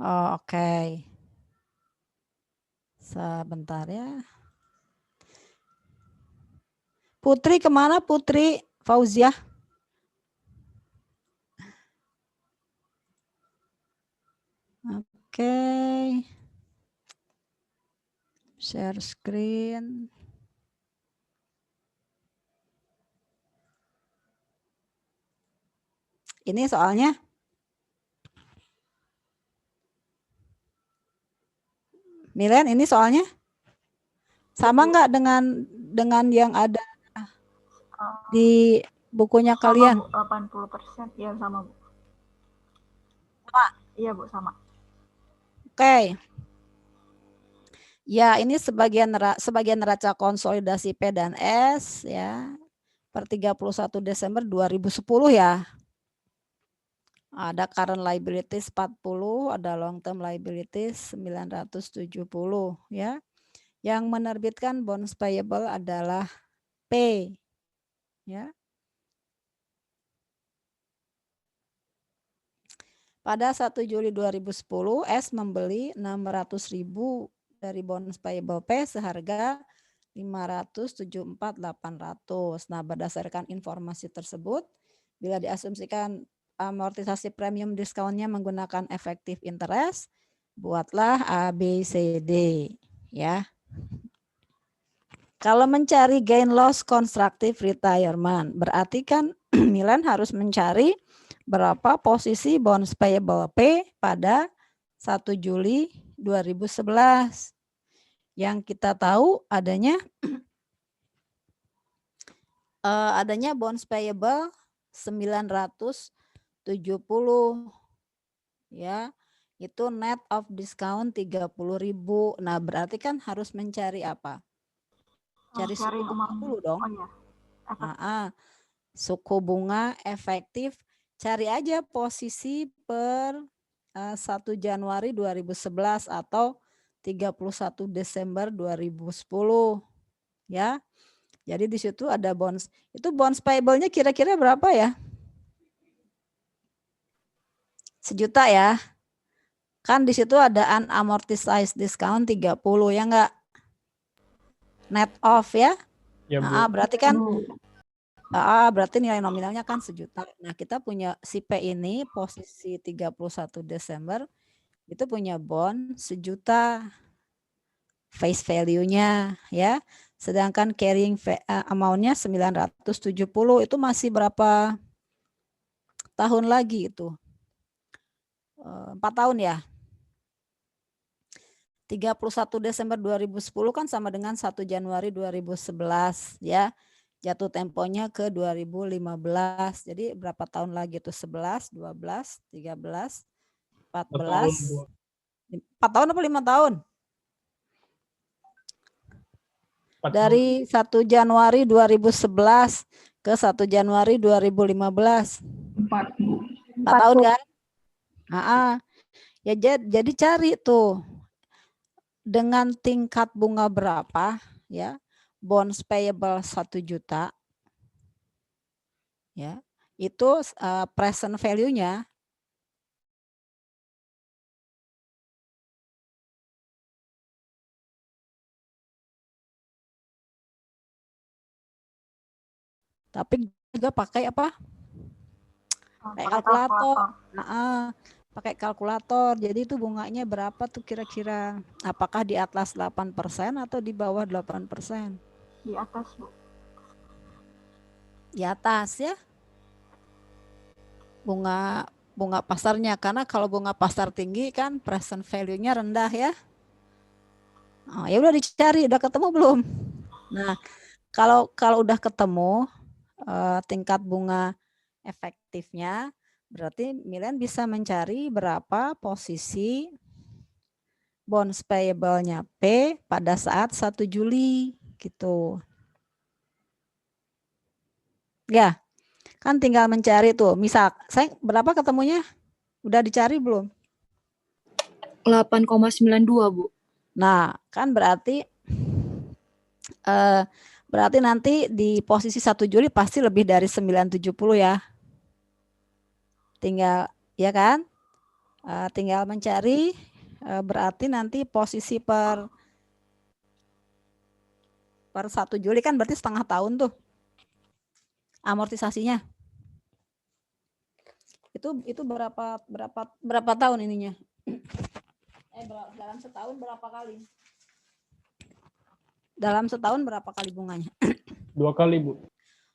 Speaker 1: Oh, oke. Sebentar ya. Putri kemana Putri? Fauziah? Oke. Share screen. Ini soalnya. Milen, ini soalnya sama nggak dengan yang ada di bukunya
Speaker 3: Sama,
Speaker 1: kalian?
Speaker 3: Bu, 80%. Ya, sama, Bu.
Speaker 1: Sama?
Speaker 3: Iya, Bu, sama.
Speaker 1: Oke. Ya, ini sebagian neraca konsolidasi P dan S ya. Per 31 Desember 2010 ya. Ada current liabilities 40, ada long term liabilities 970 ya. Yang menerbitkan bonds payable adalah P ya. Pada 1 Juli 2010 S membeli 600.000 dari bonds payable P seharga 574.800. Nah, berdasarkan informasi tersebut, bila diasumsikan amortisasi premium diskonnya menggunakan efektif interest, buatlah A, B, C, D. Ya. Kalau mencari gain loss constructive retirement, berarti kan Milan harus mencari berapa posisi bonds payable P pada 1 Juli 2011. Yang kita tahu adanya bonds payable 970 ya. Itu net of discount 30.000. Nah, berarti kan harus mencari apa? Cari suku bunga dulu dong.
Speaker 3: Oh iya.
Speaker 1: Suku bunga efektif, cari aja posisi per 1 Januari 2011 atau 31 Desember 2010 ya. Jadi di situ ada bonds. Itu bonds payable-nya kira-kira berapa ya? 1 juta ya. Kan di situ ada unamortized discount 30 ya enggak? Net off ya.
Speaker 6: Ya, Bu.
Speaker 1: Berarti kan berarti nilai nominalnya kan 1 juta. Nah, kita punya si P ini posisi 31 Desember itu punya bond 1 juta face value-nya ya. Sedangkan carrying amount-nya 970 itu masih berapa tahun lagi itu? 4 tahun ya. 31 Desember 2010 kan sama dengan 1 Januari 2011 ya. Jatuh temponya ke 2015. Jadi berapa tahun lagi itu? 11, 12, 13, 14. 4 tahun apa 5 tahun? Dari 1 Januari 2011 ke 1 Januari 2015. 4 tahun kan? Ya jadi cari tuh dengan tingkat bunga berapa ya, bonds payable 1 juta ya, itu present value-nya tapi juga pakai apa? Pakai kalkulator. Pakai kalkulator. Jadi itu bunganya berapa tuh kira-kira? Apakah di atas 8% atau di bawah 8%?
Speaker 3: Di atas, Bu.
Speaker 1: Di atas ya. Bunga pasarnya, karena kalau bunga pasar tinggi kan present value-nya rendah ya. Ya udah dicari, udah ketemu belum? Nah, kalau udah ketemu tingkat bunga efektifnya, berarti Milen bisa mencari berapa posisi bonds payable-nya P pada saat 1 Juli gitu. Ya, kan tinggal mencari tuh. Misal, saya berapa ketemunya? Udah dicari belum?
Speaker 7: 8,92, Bu.
Speaker 1: Nah, kan berarti nanti di posisi 1 Juli pasti lebih dari 970 ya. Tinggal, ya kan? Tinggal mencari, berarti nanti posisi per 1 Juli kan berarti setengah tahun tuh amortisasinya. Itu berapa tahun ininya? Dalam setahun berapa kali? Dalam setahun berapa kali bunganya?
Speaker 6: 2 kali, Bu.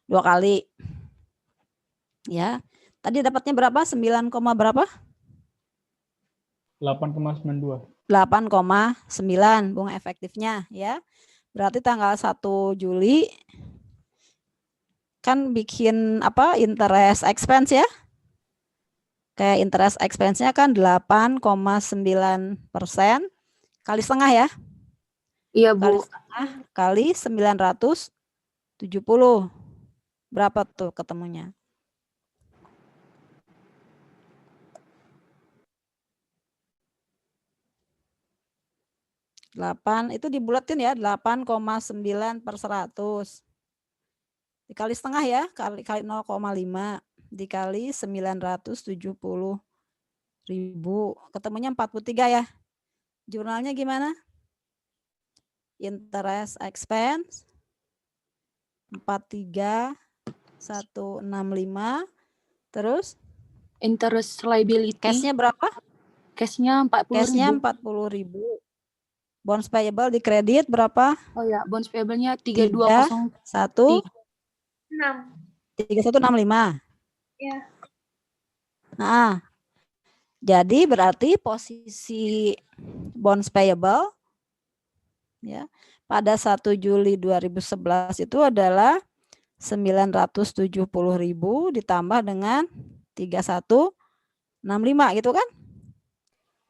Speaker 1: 2 kali. Ya. Tadi dapatnya berapa? 9, berapa?
Speaker 6: 8,92.
Speaker 1: 8,9 bunga efektifnya ya. Berarti tanggal 1 Juli kan bikin apa interest expense ya. Kayak interest expense-nya kan 8,9% kali setengah ya.
Speaker 9: Iya,
Speaker 1: Kali
Speaker 9: Bu.
Speaker 1: setengah kali 970. Berapa tuh ketemunya? Itu dibulatin ya, 8,9/100. Dikali setengah ya, kali 0,5 dikali 970.000. Ketemunya 43 ya. Jurnalnya gimana? Interest expense 43.165. Terus
Speaker 9: Interest liability.
Speaker 1: Cashnya berapa?
Speaker 9: Cashnya 40.000.
Speaker 1: Cashnya 40.000. Bonds payable di kredit berapa?
Speaker 9: Oh ya, bonds payable-nya 3201.
Speaker 1: 3165.
Speaker 5: Ya.
Speaker 1: Nah, jadi berarti posisi bonds payable ya pada 1 Juli 2011 itu adalah 970.000 ditambah dengan 3165 gitu kan?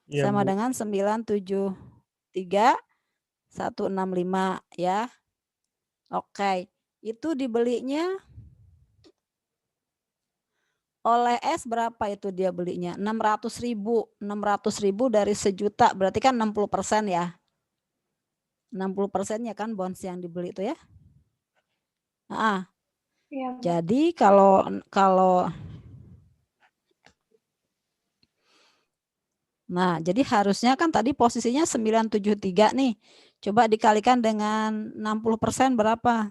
Speaker 6: Iya,
Speaker 1: Sama
Speaker 6: Bu.
Speaker 1: dengan 973.165 ya. Oke, itu dibelinya oleh S berapa itu dia belinya? 600.000. 600.000 dari sejuta berarti kan 60% ya. 60%-nya kan bonds yang dibeli itu ya. Nah,
Speaker 5: Iya.
Speaker 1: jadi kalau nah, jadi harusnya kan tadi posisinya 973 nih. Coba dikalikan dengan 60% berapa?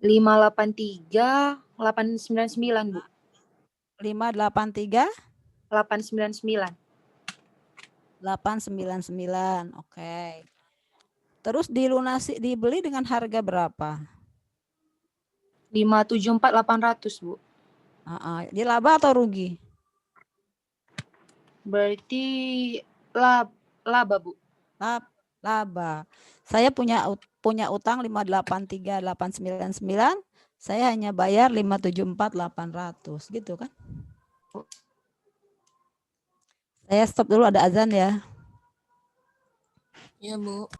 Speaker 9: 583 899, Bu.
Speaker 1: 583
Speaker 9: 899.
Speaker 1: 899. Oke. Terus dilunasi dibeli dengan harga berapa?
Speaker 9: 574.800, Bu.
Speaker 1: Dia laba atau rugi?
Speaker 9: Berarti laba, Bu.
Speaker 1: Laba. Saya punya utang 583.899, saya hanya bayar 574.800 gitu kan. Saya stop dulu, ada azan ya.
Speaker 7: Iya, Bu.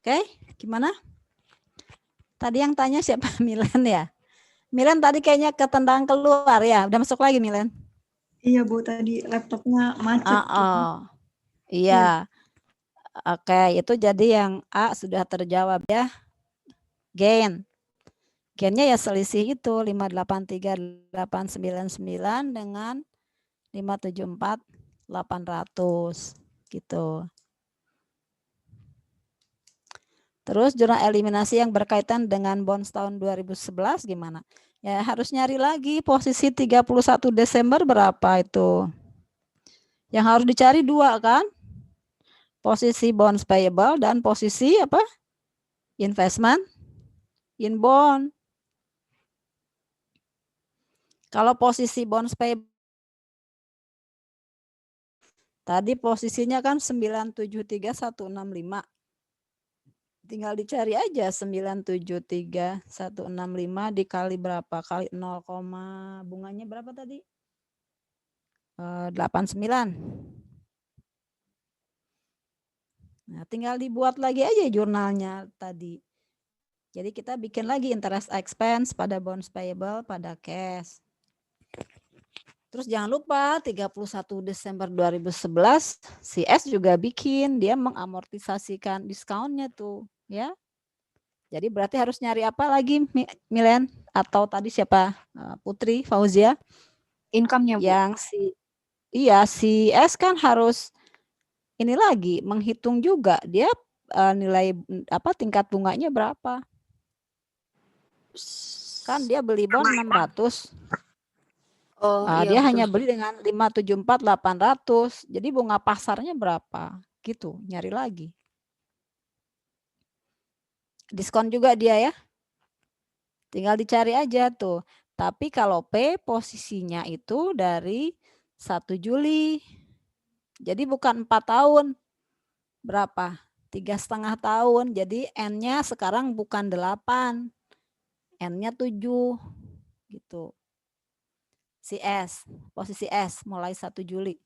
Speaker 1: Oke, gimana? Tadi yang tanya siapa? Milen ya? Milen tadi kayaknya ketendang keluar ya. Udah masuk lagi Milen?
Speaker 7: Iya Bu, tadi laptopnya macet.
Speaker 1: Iya. Oke, itu jadi yang A sudah terjawab ya. Gain. Gainnya ya selisih itu 583.899 dengan 574.800 gitu. Terus jurnal eliminasi yang berkaitan dengan bonds tahun 2011 gimana? Ya harus nyari lagi posisi 31 Desember berapa itu. Yang harus dicari dua kan? Posisi bonds payable dan posisi apa? Investment in bond. Kalau posisi bonds payable tadi posisinya kan 973.165. Tinggal dicari aja 973.165 dikali berapa? Kali 0, bunganya berapa tadi? 89. Nah, tinggal dibuat lagi aja jurnalnya tadi. Jadi kita bikin lagi interest expense pada bonds payable pada cash. Terus jangan lupa 31 Desember 2011 CS juga bikin, dia mengamortisasikan diskonnya tuh, ya. Jadi berarti harus nyari apa lagi Milen atau tadi siapa? Putri Fauzia?
Speaker 9: Income-nya Bu.
Speaker 1: Yang si S kan harus ini lagi menghitung juga dia nilai apa tingkat bunganya berapa. Kan dia beli bond 600.
Speaker 9: Iya,
Speaker 1: Dia
Speaker 9: betul.
Speaker 1: hanya beli dengan 574.800. Jadi bunga pasarnya berapa? Gitu, nyari lagi. Diskon juga dia ya. Tinggal dicari aja tuh. Tapi kalau P posisinya itu dari 1 Juli. Jadi bukan 4 tahun. Berapa? 3,5 tahun. Jadi N-nya sekarang bukan 8. N-nya 7. Gitu. Si S, posisi S mulai 1 Juli.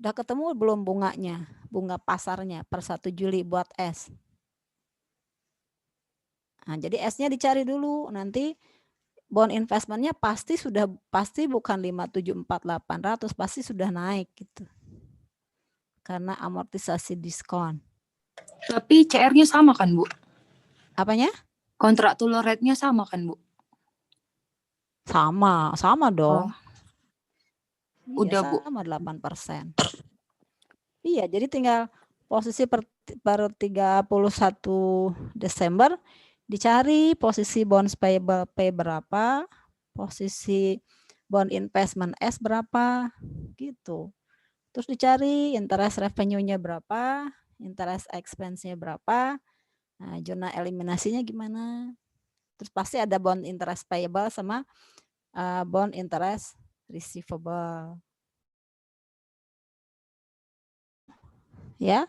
Speaker 1: Udah ketemu belum bunganya? Bunga pasarnya per 1 Juli buat S. Nah, jadi S-nya dicari dulu. Nanti bond investmentnya pasti bukan 574.800, pasti sudah naik gitu. Karena amortisasi diskon.
Speaker 9: Tapi CR-nya sama kan, Bu?
Speaker 1: Apanya?
Speaker 9: Contractual rate-nya sama kan, Bu?
Speaker 1: Sama dong.
Speaker 9: Udah,
Speaker 1: iya,
Speaker 9: Bu.
Speaker 1: sama 8%. Iya, jadi tinggal posisi per 31 Desember dicari posisi bonds payable P berapa, posisi bond investment S berapa, gitu. Terus dicari interest revenue-nya berapa, interest expense-nya berapa, nah jurnal eliminasinya gimana. Terus pasti ada bond interest payable sama bond interest receivable. Ya,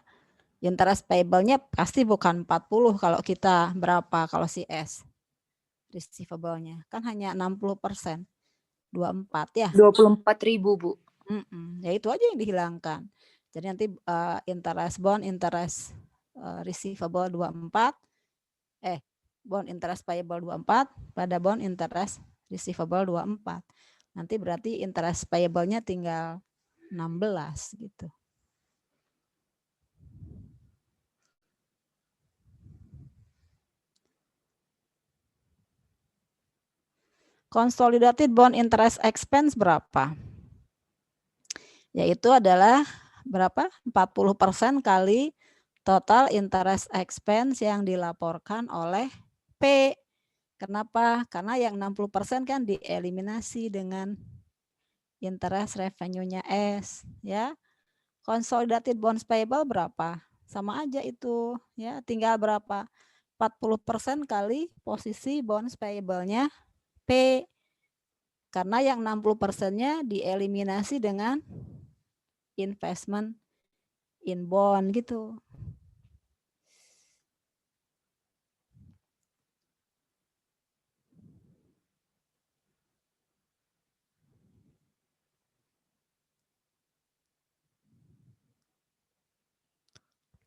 Speaker 1: interest payable-nya pasti bukan 40 kalau kita, berapa kalau si S. Receivable-nya kan hanya 60%. 24 ya.
Speaker 9: 24.000, Bu.
Speaker 1: Ya itu aja yang dihilangkan. Jadi nanti interest bond interest receivable 24, bond interest payable 24 pada bond interest receivable 24. Nanti berarti interest payable-nya tinggal 16 gitu. Consolidated bond interest expense berapa? Yaitu adalah berapa? 40% kali total interest expense yang dilaporkan oleh P. Kenapa? Karena yang 60% kan dieliminasi dengan interest revenue-nya S, ya. Consolidated bonds payable berapa? Sama aja itu, ya. Tinggal berapa? 40% kali posisi bonds payable-nya P. Karena yang 60%-nya dieliminasi dengan investment in bond gitu.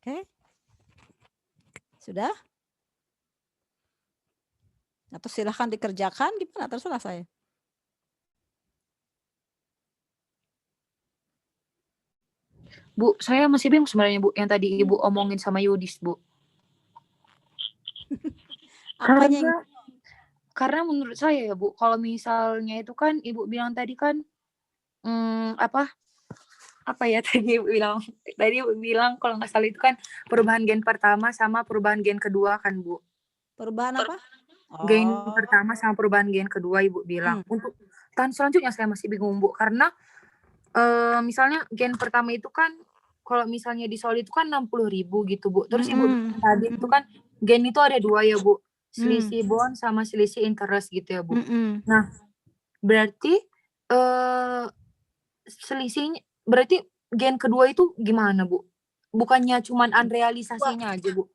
Speaker 1: Oke. Sudah? Atau silahkan dikerjakan, gimana? Terserah saya.
Speaker 9: Bu, saya masih bingung sebenarnya Bu, yang tadi Ibu omongin sama Yudis Bu.
Speaker 1: Apanya
Speaker 9: Karena menurut saya ya Bu, kalau misalnya itu kan Ibu bilang tadi kan apa ya tadi Ibu bilang? Tadi Ibu bilang kalau nggak salah itu kan perubahan gen pertama sama perubahan gen kedua kan Bu.
Speaker 1: Perubahan apa?
Speaker 9: Gen pertama sama perubahan gen kedua Ibu bilang. Untuk tahun selanjutnya saya masih bingung Bu, karena misalnya gen pertama itu kan kalau misalnya di Solid itu kan 60.000 gitu Bu. Terus Ibu bilang tadi itu kan gen itu ada 2 ya Bu. Selisih bond sama selisih interest gitu ya Bu. Nah, berarti selisihnya berarti gen kedua itu gimana Bu? Bukannya cuman unrealisasinya aja Bu?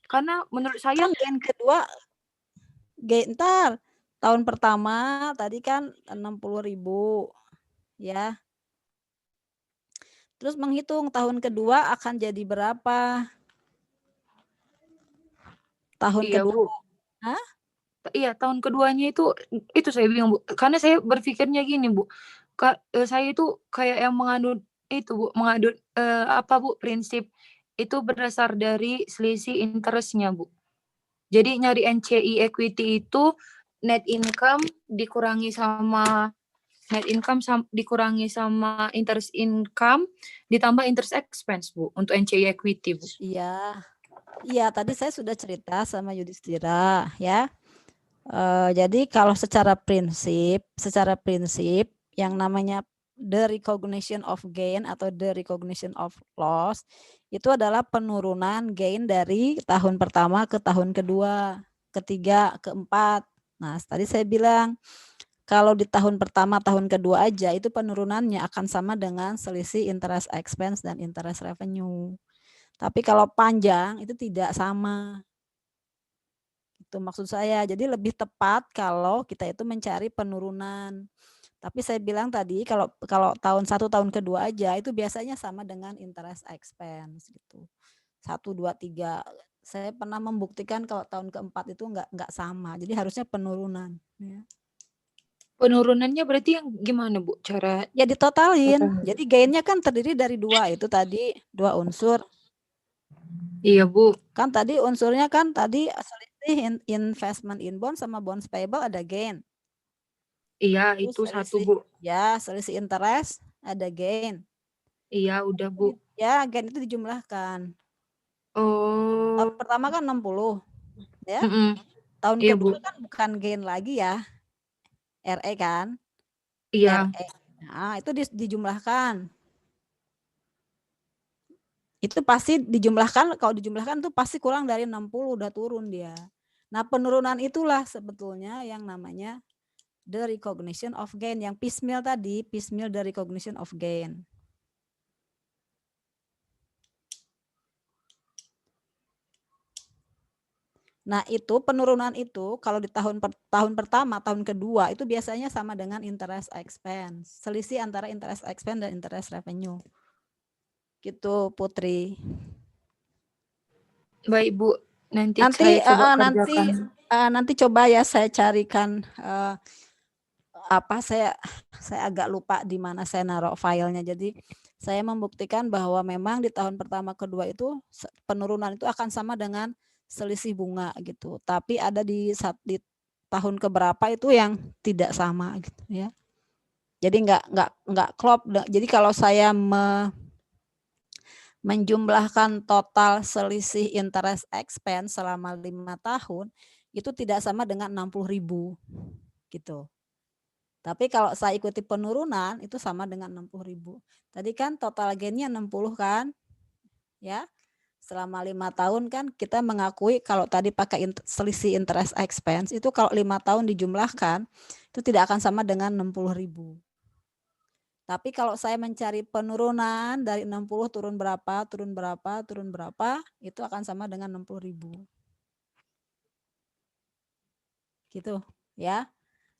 Speaker 9: Karena menurut saya
Speaker 1: kan gen kedua tahun pertama tadi kan 60.000 ya. Terus menghitung tahun kedua akan jadi berapa? Tahun
Speaker 9: iya,
Speaker 1: kedua.
Speaker 9: Bu.
Speaker 1: Hah?
Speaker 9: Iya, tahun keduanya itu saya bingung Bu. Karena saya berpikirnya gini Bu. Saya itu kayak yang menganut itu Bu, Bu, prinsip itu berdasar dari selisih interest-nya Bu. Jadi nyari NCI equity itu net income dikurangi sama interest income ditambah interest expense Bu untuk NCI equity Bu.
Speaker 1: Iya. Iya, tadi saya sudah cerita sama Yudhistira ya. Jadi kalau secara prinsip yang namanya the recognition of gain atau the recognition of loss itu adalah penurunan gain dari tahun pertama ke tahun kedua, ketiga, keempat. Nah, tadi saya bilang kalau di tahun pertama, tahun kedua aja itu penurunannya akan sama dengan selisih interest expense dan interest revenue. Tapi kalau panjang itu tidak sama. Itu maksud saya. Jadi lebih tepat kalau kita itu mencari penurunan. Tapi saya bilang tadi kalau tahun 1 tahun kedua aja itu biasanya sama dengan interest expense gitu. 1, 2, 3. Saya pernah membuktikan kalau tahun keempat itu enggak sama. Jadi harusnya penurunan ya.
Speaker 9: Penurunannya berarti yang gimana Bu cara?
Speaker 1: Ya ditotalin. Jadi gainnya kan terdiri dari 2 itu tadi 2 unsur.
Speaker 9: Iya Bu.
Speaker 1: Kan tadi unsurnya kan tadi selisih investment in bond sama bonds payable ada gain.
Speaker 9: Iya,
Speaker 1: Terus
Speaker 9: itu satu Bu.
Speaker 1: Ya, selisih interest ada gain.
Speaker 9: Iya, udah Bu.
Speaker 1: Ya, gain itu dijumlahkan.
Speaker 9: Oh.
Speaker 1: Tahun pertama kan 60. Ya. Tahun
Speaker 9: iya,
Speaker 1: kedua
Speaker 9: Bu.
Speaker 1: kan bukan gain lagi ya. RE kan?
Speaker 9: Iya.
Speaker 1: RE. Nah, itu dijumlahkan. Itu pasti dijumlahkan, kalau dijumlahkan tuh pasti kurang dari 60, udah turun dia. Nah, penurunan itulah sebetulnya yang namanya the recognition of gain. Yang piecemeal tadi, piecemeal the recognition of gain. Nah, itu penurunan itu kalau di tahun pertama, tahun kedua itu biasanya sama dengan interest expense. Selisih antara interest expense dan interest revenue. Gitu, Putri.
Speaker 9: Baik, Bu. Nanti saya coba kerjakan.
Speaker 1: Nanti coba ya saya carikan saya agak lupa di mana saya naruh filenya. Jadi saya membuktikan bahwa memang di tahun pertama kedua itu penurunan itu akan sama dengan selisih bunga gitu. Tapi ada di tahun keberapa itu yang tidak sama gitu ya. Jadi nggak klop. Jadi kalau saya menjumlahkan total selisih interest expense selama 5 tahun itu tidak sama dengan 60.000 gitu. Tapi kalau saya ikuti penurunan itu sama dengan 60.000. Tadi kan total gainnya 60 kan? Ya. Selama 5 tahun kan kita mengakui kalau tadi pakai selisih interest expense itu kalau 5 tahun dijumlahkan itu tidak akan sama dengan 60.000. Tapi kalau saya mencari penurunan dari 60 turun berapa, itu akan sama dengan 60.000. Gitu ya.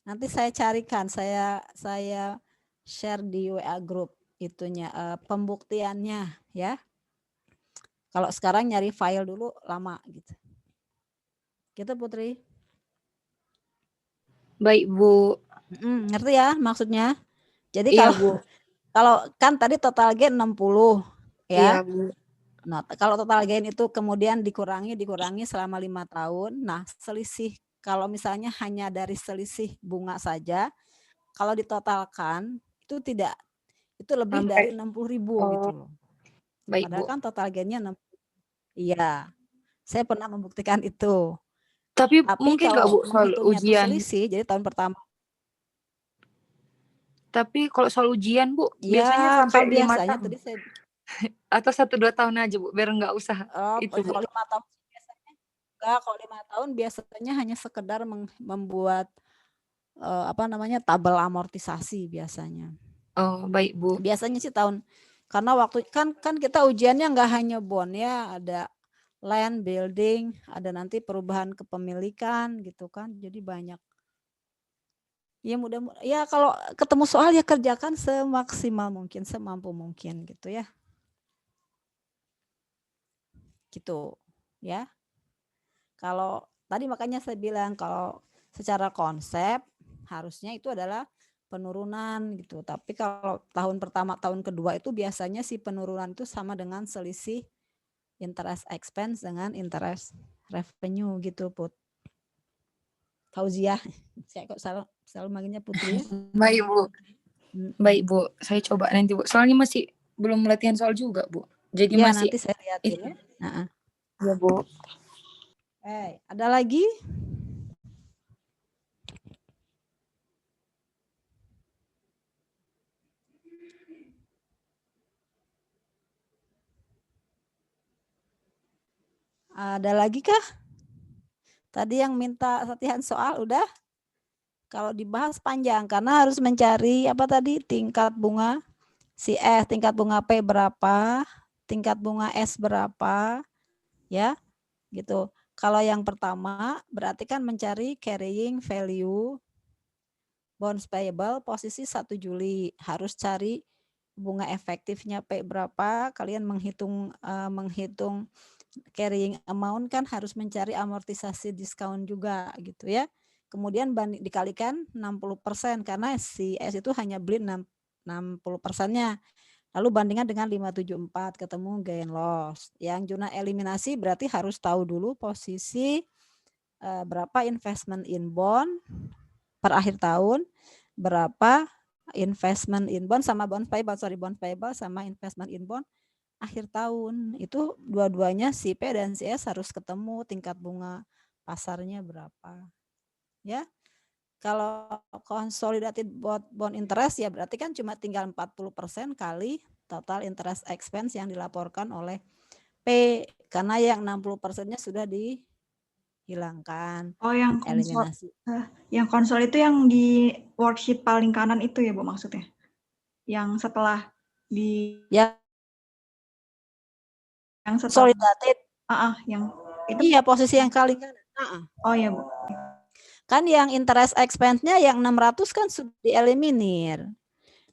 Speaker 1: Nanti saya carikan, saya share di WA group itunya pembuktiannya ya. Kalau sekarang nyari file dulu lama gitu. Gitu Putri.
Speaker 9: Baik, Bu.
Speaker 1: Ngerti ya maksudnya? Jadi
Speaker 9: Iya,
Speaker 1: kalau
Speaker 9: Bu.
Speaker 1: kalau kan tadi total gain 60
Speaker 9: Iya,
Speaker 1: ya.
Speaker 9: Bu.
Speaker 1: Nah, kalau total gain itu kemudian dikurangi selama 5 tahun. Nah, selisih kalau misalnya hanya dari selisih bunga saja, kalau ditotalkan itu lebih dari 60.000 gitu loh.
Speaker 9: Baik,
Speaker 1: Padahal
Speaker 9: Bu.
Speaker 1: kan total gainnya 60. Iya. Saya pernah membuktikan itu.
Speaker 9: Tapi
Speaker 1: Tapi
Speaker 9: mungkin nggak, Bu,
Speaker 1: kalau
Speaker 9: soal
Speaker 1: menghitungnya tuh
Speaker 9: ujian.
Speaker 1: selisih, jadi tahun pertama.
Speaker 9: Tapi kalau soal ujian, Bu,
Speaker 1: Ya,
Speaker 9: biasanya sampai
Speaker 1: kan
Speaker 9: 5
Speaker 1: biasanya
Speaker 9: tahun.
Speaker 1: tadi saya
Speaker 9: Atau 1-2 tahun aja, Bu, biar nggak usah itu, Bu.
Speaker 1: kalau 5 tahun biasanya enggak, kalau 5 tahun biasanya hanya sekedar membuat tabel amortisasi biasanya.
Speaker 9: Oh, baik, Bu.
Speaker 1: Biasanya sih karena waktu kan kita ujiannya nggak hanya bond ya, ada land, building, ada nanti perubahan kepemilikan gitu kan, jadi banyak. Ya ya kalau ketemu soal ya kerjakan semaksimal mungkin, semampu mungkin gitu ya. Gitu ya. Kalau tadi makanya saya bilang kalau secara konsep harusnya itu adalah penurunan gitu. Tapi kalau tahun pertama, tahun kedua itu biasanya si penurunan itu sama dengan selisih interest expense dengan interest revenue gitu, Put. Fauziah. Saya kok selalu manggilnya Putri ya.
Speaker 9: Baik, Bu. Baik, Bu. Saya coba nanti, Bu. Soalnya masih belum latihan soal juga, Bu. Jadi
Speaker 1: ya,
Speaker 9: masih
Speaker 1: nanti saya lihatin ya.
Speaker 9: Ya, Bu.
Speaker 1: Ada lagi? Ada lagi kah? Tadi yang minta latihan soal udah? Kalau dibahas panjang karena harus mencari apa tadi tingkat bunga si S, tingkat bunga P berapa, tingkat bunga S berapa, ya, gitu. Kalau yang pertama berarti kan mencari carrying value bonds payable posisi 1 Juli. Harus cari bunga efektifnya P berapa, kalian menghitung carrying amount kan harus mencari amortisasi diskon juga gitu ya. Kemudian dikalikan 60% karena si S itu hanya beli 60%-nya. Lalu bandingkan dengan 574 ketemu gain loss. Yang Juna eliminasi berarti harus tahu dulu posisi berapa investment in bond per akhir tahun, berapa investment in bond sama bond payable sama investment in bond akhir tahun. Itu dua-duanya si P dan si S harus ketemu tingkat bunga pasarnya berapa. Ya. Kalau consolidated bond interest ya berarti kan cuma tinggal 40% kali total interest expense yang dilaporkan oleh P karena yang 60%-nya sudah dihilangkan.
Speaker 7: Oh, yang
Speaker 1: eliminasi.
Speaker 7: Yang konsol itu yang di worksheet paling kanan itu ya, Bu, maksudnya? Yang setelah yang setelah
Speaker 1: consolidated.
Speaker 7: Yang itu.
Speaker 1: Iya, posisi yang paling kanan.
Speaker 7: Oh ya, Bu.
Speaker 1: Kan yang interest expense-nya yang 600 kan sudah dieliminir.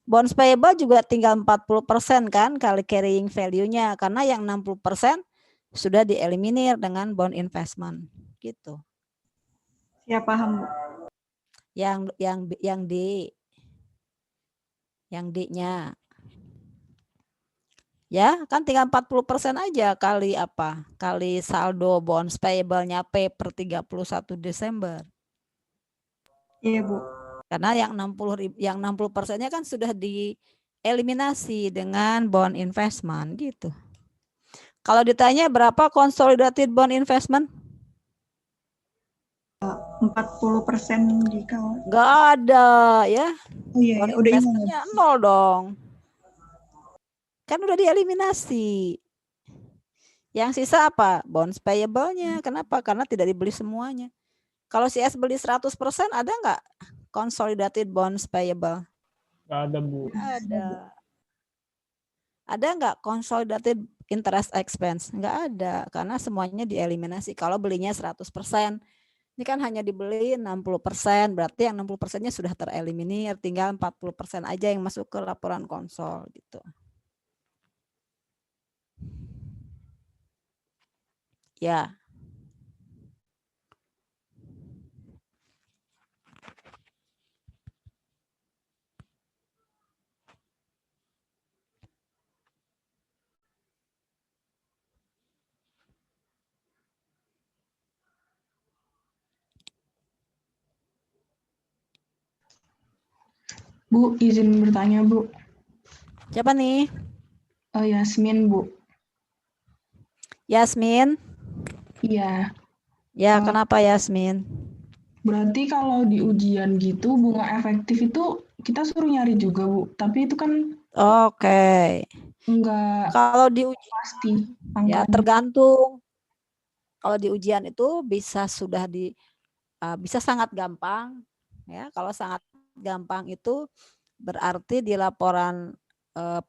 Speaker 1: Bonds payable juga tinggal 40% kan kali carrying value-nya karena yang 60% sudah dieliminir dengan bond investment gitu.
Speaker 7: Ya, paham, Bu.
Speaker 1: Yang D-nya. Ya, kan tinggal 40% aja kali apa? Kali saldo bonds payable-nya P per 31 Desember.
Speaker 7: Iya, Bu.
Speaker 1: Karena yang 60%-nya kan sudah dieliminasi dengan bond investment gitu. Kalau ditanya berapa consolidated bond investment?
Speaker 7: 40% jika
Speaker 1: nggak ada ya.
Speaker 7: Oh iya,
Speaker 1: bond
Speaker 7: udah
Speaker 1: investmentnya 0 dong. Kan udah dieliminasi. Yang sisa apa? Bonds payable-nya. Kenapa? Karena tidak dibeli semuanya. Kalau CS beli 100% ada nggak consolidated bonds payable?
Speaker 6: Nggak ada, Bu.
Speaker 1: Ada. Ada nggak consolidated interest expense? Nggak ada, karena semuanya dieliminasi. Kalau belinya 100%, ini kan hanya dibeli 60%, berarti yang 60%-nya sudah tereliminir, tinggal 40% aja yang masuk ke laporan konsol gitu. Ya.
Speaker 10: Bu, izin bertanya, Bu.
Speaker 1: Siapa nih?
Speaker 10: Yasmin, Bu.
Speaker 1: Yasmin?
Speaker 10: Iya.
Speaker 1: Ya, kenapa Yasmin?
Speaker 10: Berarti kalau di ujian gitu, bunga efektif itu kita suruh nyari juga, Bu. Tapi itu kan
Speaker 1: Oke.
Speaker 10: enggak
Speaker 1: Kalau di ujian
Speaker 10: pasti
Speaker 1: ya
Speaker 10: angkanya.
Speaker 1: tergantung. Kalau di ujian itu bisa bisa sangat gampang ya. Kalau sangat gampang itu berarti di laporan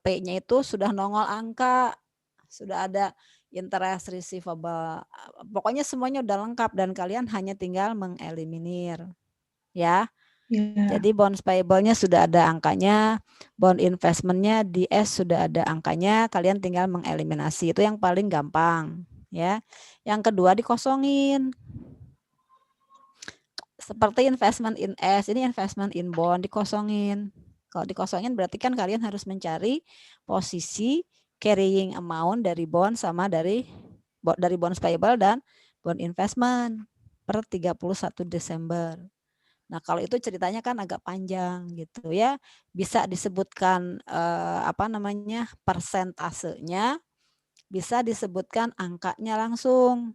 Speaker 1: P-nya itu sudah nongol angka, sudah ada interest receivable. Pokoknya semuanya udah lengkap dan kalian hanya tinggal mengeliminir ya.
Speaker 10: Yeah.
Speaker 1: Jadi bonds payable-nya sudah ada angkanya, bond investment-nya di S sudah ada angkanya, kalian tinggal mengeliminasi. Itu yang paling gampang ya. Yang kedua dikosongin. Seperti investment in S, ini investment in bond dikosongin. Kalau dikosongin berarti kan kalian harus mencari posisi carrying amount dari bond sama dari bonds payable dan bond investment per 31 Desember. Nah, kalau itu ceritanya kan agak panjang gitu ya. Bisa disebutkan persentasenya, bisa disebutkan angkanya langsung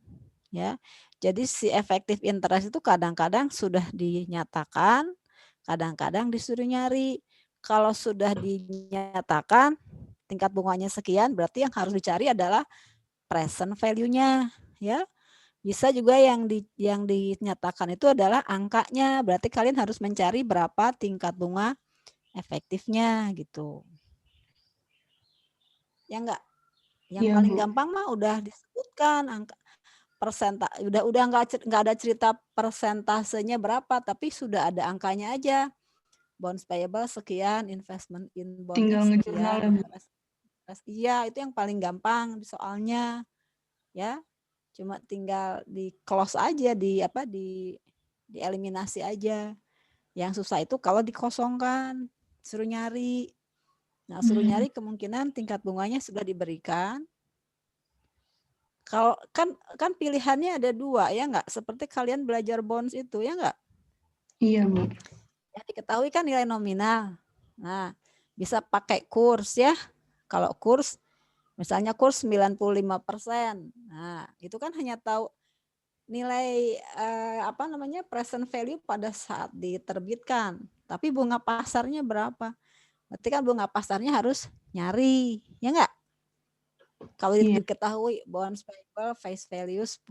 Speaker 1: ya. Jadi si effective interest itu kadang-kadang sudah dinyatakan, kadang-kadang disuruh nyari. Kalau sudah dinyatakan tingkat bunganya sekian, berarti yang harus dicari adalah present value-nya ya. Bisa juga yang dinyatakan itu adalah angkanya, berarti kalian harus mencari berapa tingkat bunga efektifnya gitu. Ya enggak? Yang
Speaker 10: Iya,
Speaker 1: paling
Speaker 10: Bu.
Speaker 1: gampang mah udah disebutkan angka udah nggak ada cerita persentasenya berapa, tapi sudah ada angkanya aja. Bonds payable sekian, investment in bondnya
Speaker 10: Tinggal ngejurnal ya,
Speaker 1: sekian.
Speaker 10: Bu.
Speaker 1: Iya, itu yang paling gampang soalnya ya. Cuma tinggal di close aja, dieliminasi aja. Yang susah itu kalau dikosongkan, suruh nyari. Nah, suruh nyari kemungkinan tingkat bunganya sudah diberikan. Kalau kan pilihannya ada dua ya enggak? Seperti kalian belajar bonds itu ya enggak?
Speaker 10: Iya, Bu.
Speaker 1: Yang diketahui kan nilai nominal. Nah, bisa pakai kurs ya. Kalau kurs misalnya kurs 95%. Nah, itu kan hanya tahu nilai present value pada saat diterbitkan. Tapi bunga pasarnya berapa? Berarti kan bunga pasarnya harus nyari, ya enggak? Kalau diketahui bonds payable face value 10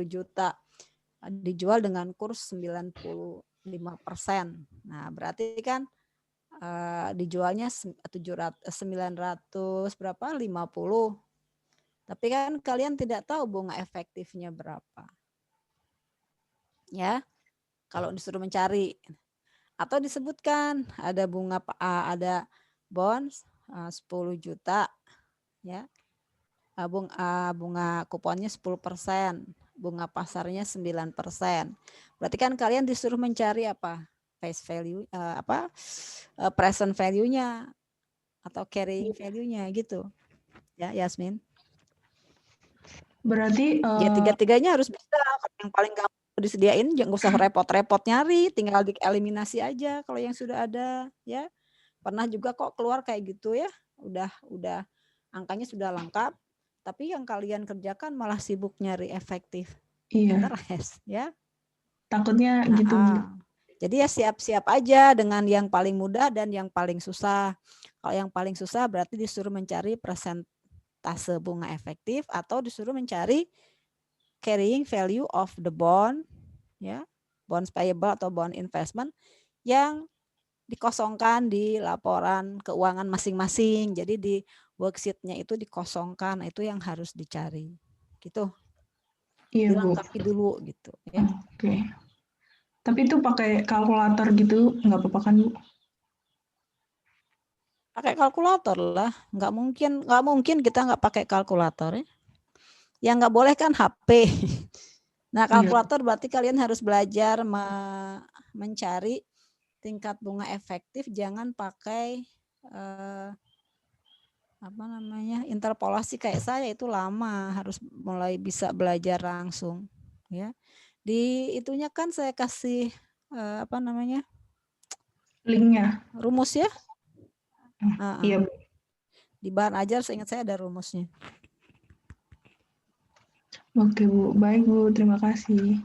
Speaker 1: juta dijual dengan kurs 95%. Nah, berarti kan dijualnya 900 berapa? 50. Tapi kan kalian tidak tahu bunga efektifnya berapa. Ya. Kalau disuruh mencari atau disebutkan ada ada bonds 10 juta ya. Bunga kuponnya 10%, bunga pasarnya 9%. Berarti kan kalian disuruh mencari apa? Face value present value-nya atau carrying value-nya gitu. Ya, Yasmin.
Speaker 10: Berarti
Speaker 1: ya tiga-tiganya harus bisa. Yang paling gampang disediain, jangan usah repot-repot nyari, tinggal dieliminasi aja kalau yang sudah ada ya. Pernah juga kok keluar kayak gitu ya. Udah angkanya sudah lengkap, tapi yang kalian kerjakan malah sibuk nyari efektif interest ya.
Speaker 10: Takutnya gitu, Bu.
Speaker 1: Jadi ya siap-siap aja dengan yang paling mudah dan yang paling susah. Kalau yang paling susah berarti disuruh mencari persentase bunga efektif atau disuruh mencari carrying value of the bond, ya, bonds payable atau bond investment yang dikosongkan di laporan keuangan masing-masing. Jadi di worksheet-nya itu dikosongkan, itu yang harus dicari, gitu.
Speaker 10: Iya,
Speaker 1: dilengkapi
Speaker 10: Bu.
Speaker 1: dulu gitu. Ya.
Speaker 10: Oke. Tapi itu pakai kalkulator gitu nggak apa-apa kan, Bu?
Speaker 1: Pakai kalkulator lah, nggak mungkin kita nggak pakai kalkulator ya. Yang nggak boleh kan HP. Nah, kalkulator berarti kalian harus belajar mencari tingkat bunga efektif, jangan pakai interpolasi kayak saya, itu lama, harus mulai bisa belajar langsung ya. Di itunya kan saya kasih
Speaker 10: Linknya.
Speaker 1: Rumus ya?
Speaker 10: Iya, Bu.
Speaker 1: Di bahan ajar seingat saya ada rumusnya.
Speaker 10: Oke, Bu. Baik, Bu. Terima kasih.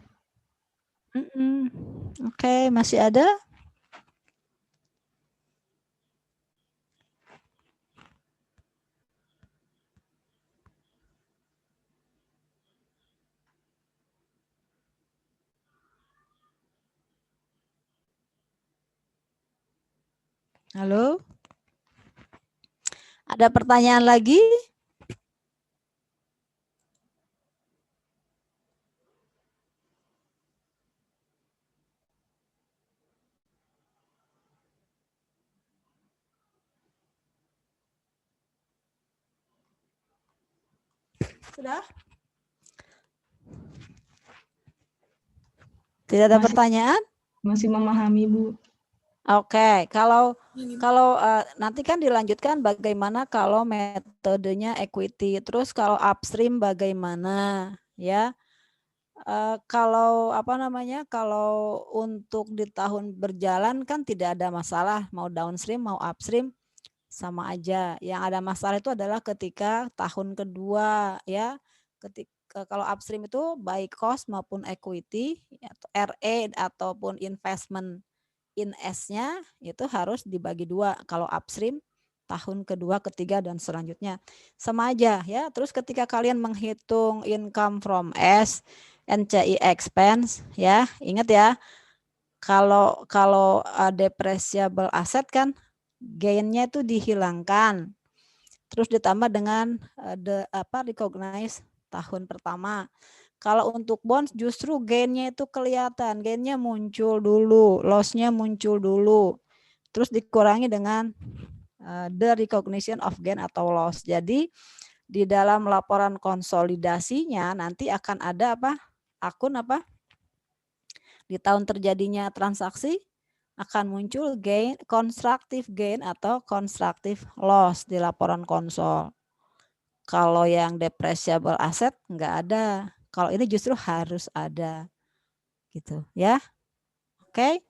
Speaker 1: Oke, masih ada? Halo? Ada pertanyaan lagi? Sudah? Tidak ada pertanyaan?
Speaker 10: Masih memahami, Bu.
Speaker 1: Oke, kalau nanti kan dilanjutkan bagaimana kalau metodenya equity, terus kalau upstream bagaimana, ya? Kalau apa namanya? Kalau untuk di tahun berjalan kan tidak ada masalah, mau downstream mau upstream sama aja. Yang ada masalah itu adalah ketika tahun kedua, ya. Ketika kalau upstream itu baik cost maupun equity, atau RE ataupun investment in S-nya itu harus dibagi dua. Kalau upstream tahun kedua, ketiga dan selanjutnya sama aja ya. Terus ketika kalian menghitung income from S, NCI expense ya, ingat ya. Kalau depreciable asset kan gain-nya itu dihilangkan. Terus ditambah dengan recognize tahun pertama. Kalau untuk bonds justru gain-nya itu kelihatan, gain-nya muncul dulu, loss-nya muncul dulu. Terus dikurangi dengan the recognition of gain atau loss. Jadi di dalam laporan konsolidasinya nanti akan ada akun di tahun terjadinya transaksi akan muncul gain, constructive gain atau constructive loss di laporan konsol. Kalau yang depreciable asset nggak ada. Kalau ini justru harus ada, gitu ya. Oke.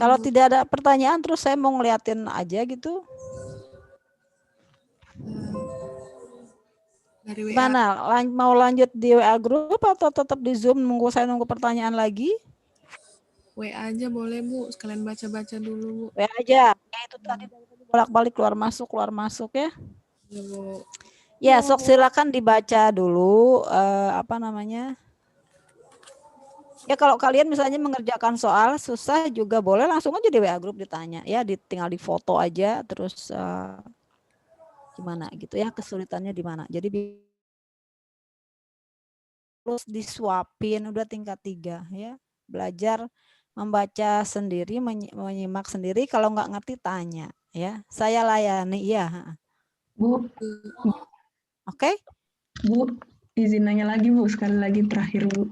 Speaker 1: Kalau tidak ada pertanyaan, terus saya mau ngeliatin aja gitu.
Speaker 11: Dari WA.
Speaker 1: Mana? Mau lanjut di WA group atau tetap di Zoom saya nunggu pertanyaan lagi?
Speaker 11: WA aja boleh, Bu. Sekalian baca-baca dulu, Bu.
Speaker 1: WA aja. Ya, itu tadi bolak-balik keluar masuk ya.
Speaker 11: Ya, Bu.
Speaker 1: Ya, sok silakan dibaca dulu ya kalau kalian misalnya mengerjakan soal susah juga boleh langsung aja di WA group ditanya ya, tinggal di foto aja terus gimana gitu ya, kesulitannya di mana. Jadi terus disuapin udah tingkat 3 ya. Belajar membaca sendiri, menyimak sendiri, kalau nggak ngerti tanya ya. Saya layani ya.
Speaker 10: Bu.
Speaker 1: Oke?
Speaker 10: Bu, izin nanya lagi, Bu. Sekali lagi terakhir, Bu.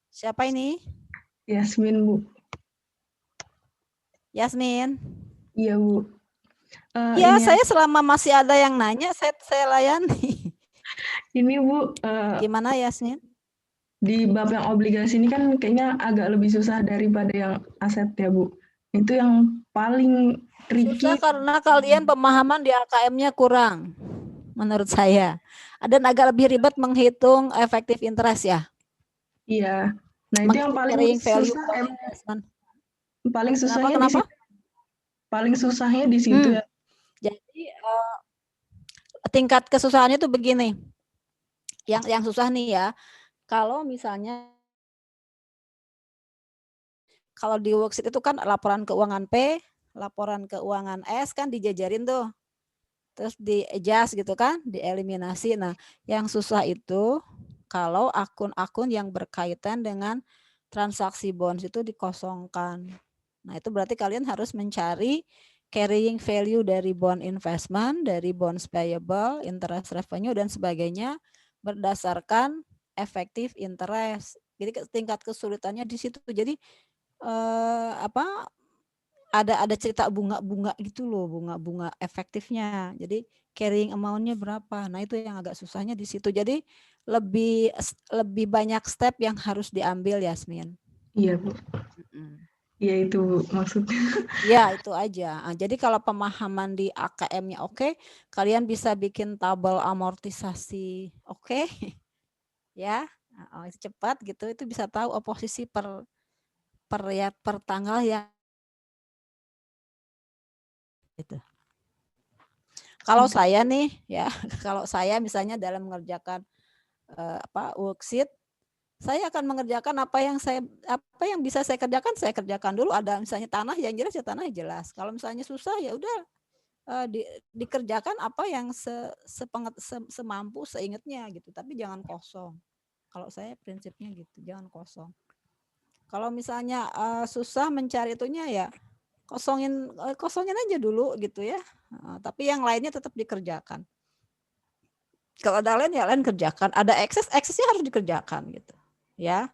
Speaker 1: Siapa ini?
Speaker 10: Yasmin, Bu.
Speaker 1: Yasmin.
Speaker 10: Iya, Bu.
Speaker 1: Iya, saya selama masih ada yang nanya, saya layani.
Speaker 10: Ini, Bu.
Speaker 1: Gimana, Yasmin?
Speaker 10: Di bab yang obligasi ini kan kayaknya agak lebih susah daripada yang aset ya, Bu. Itu yang paling tricky.
Speaker 1: Susah karena kalian pemahaman di AKM-nya kurang, menurut saya. Dan agak lebih ribet menghitung effective interest ya.
Speaker 10: Iya. Nah, itu yang paling susah. Paling susahnya di situ. Paling susahnya di situ ya.
Speaker 1: Jadi tingkat kesusahannya tuh begini. Yang susah nih ya. Kalau misalnya kalau di worksheet itu kan laporan keuangan P, laporan keuangan S kan dijajarin tuh. Terus di-adjust gitu kan, dieliminasi. Nah, yang susah itu kalau akun-akun yang berkaitan dengan transaksi bonds itu dikosongkan. Nah, itu berarti kalian harus mencari carrying value dari bond investment, dari bonds payable, interest revenue, dan sebagainya berdasarkan effective interest. Jadi tingkat kesulitannya di situ. Jadi ada cerita bunga-bunga gitu loh, bunga-bunga efektifnya. Jadi carrying amount-nya berapa. Nah, itu yang agak susahnya di situ. Jadi lebih banyak step yang harus diambil, Yasmin.
Speaker 10: Iya, Bu. Ya itu Bu, maksudnya.
Speaker 1: Ya, itu aja. Jadi kalau pemahaman di AKM-nya oke, kalian bisa bikin tabel amortisasi, oke? Ya, cepat gitu, itu bisa tahu posisi per tanggal ya. Gitu. Kalau saya nih, ya, kalau saya misalnya dalam mengerjakan worksheet, saya akan mengerjakan apa yang bisa saya kerjakan dulu. Ada misalnya tanah yang jelas ya tanah jelas. Kalau misalnya susah ya udah dikerjakan apa yang semampu seingatnya gitu. Tapi jangan kosong. Kalau saya prinsipnya gitu, jangan kosong. Kalau misalnya susah mencari itunya ya kosongin aja dulu gitu ya. Tapi yang lainnya tetap dikerjakan. Kalau ada lain ya lain kerjakan. Ada eksesnya harus dikerjakan gitu. Ya.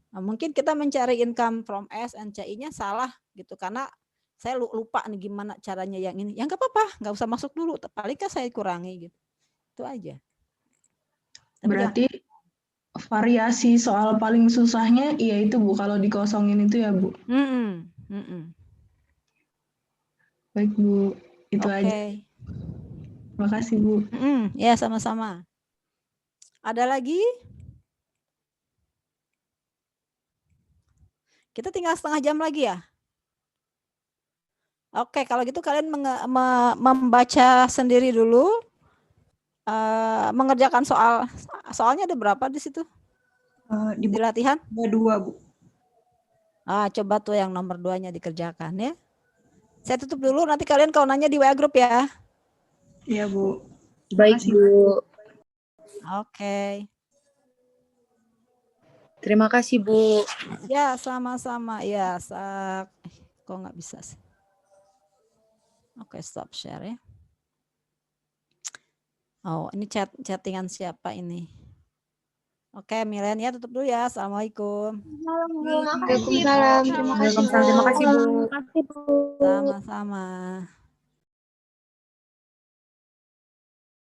Speaker 1: Nah, mungkin kita mencari income from S NCI-nya salah gitu karena saya lupa nih gimana caranya yang ini. Ya nggak apa-apa, nggak usah masuk dulu. Paling kan saya kurangi gitu. Itu aja. Tapi
Speaker 10: berarti variasi soal paling susahnya iya itu Bu kalau dikosongin itu ya Bu. Baik Bu, itu aja. Terima kasih Bu.
Speaker 1: Ya sama-sama. Ada lagi? Kita tinggal setengah jam lagi ya. Oke, kalau gitu kalian membaca sendiri dulu. Mengerjakan soalnya ada berapa di situ? Di latihan?
Speaker 7: 2 Bu.
Speaker 1: Coba tuh yang nomor 2-nya dikerjakan ya. Saya tutup dulu, nanti kalian kalau nanya di WA grup ya.
Speaker 7: Iya Bu.
Speaker 9: Baik Bu.
Speaker 1: Oke.
Speaker 9: Terima kasih Bu.
Speaker 1: Ya sama-sama ya. Kok nggak bisa sih? Oke, stop share ya. Oh, ini chattingan siapa ini? Oke, Milen ya tutup dulu ya. Assalamualaikum.
Speaker 5: Waalaikumsalam.
Speaker 9: Terima kasih Bu.
Speaker 1: Sama-sama.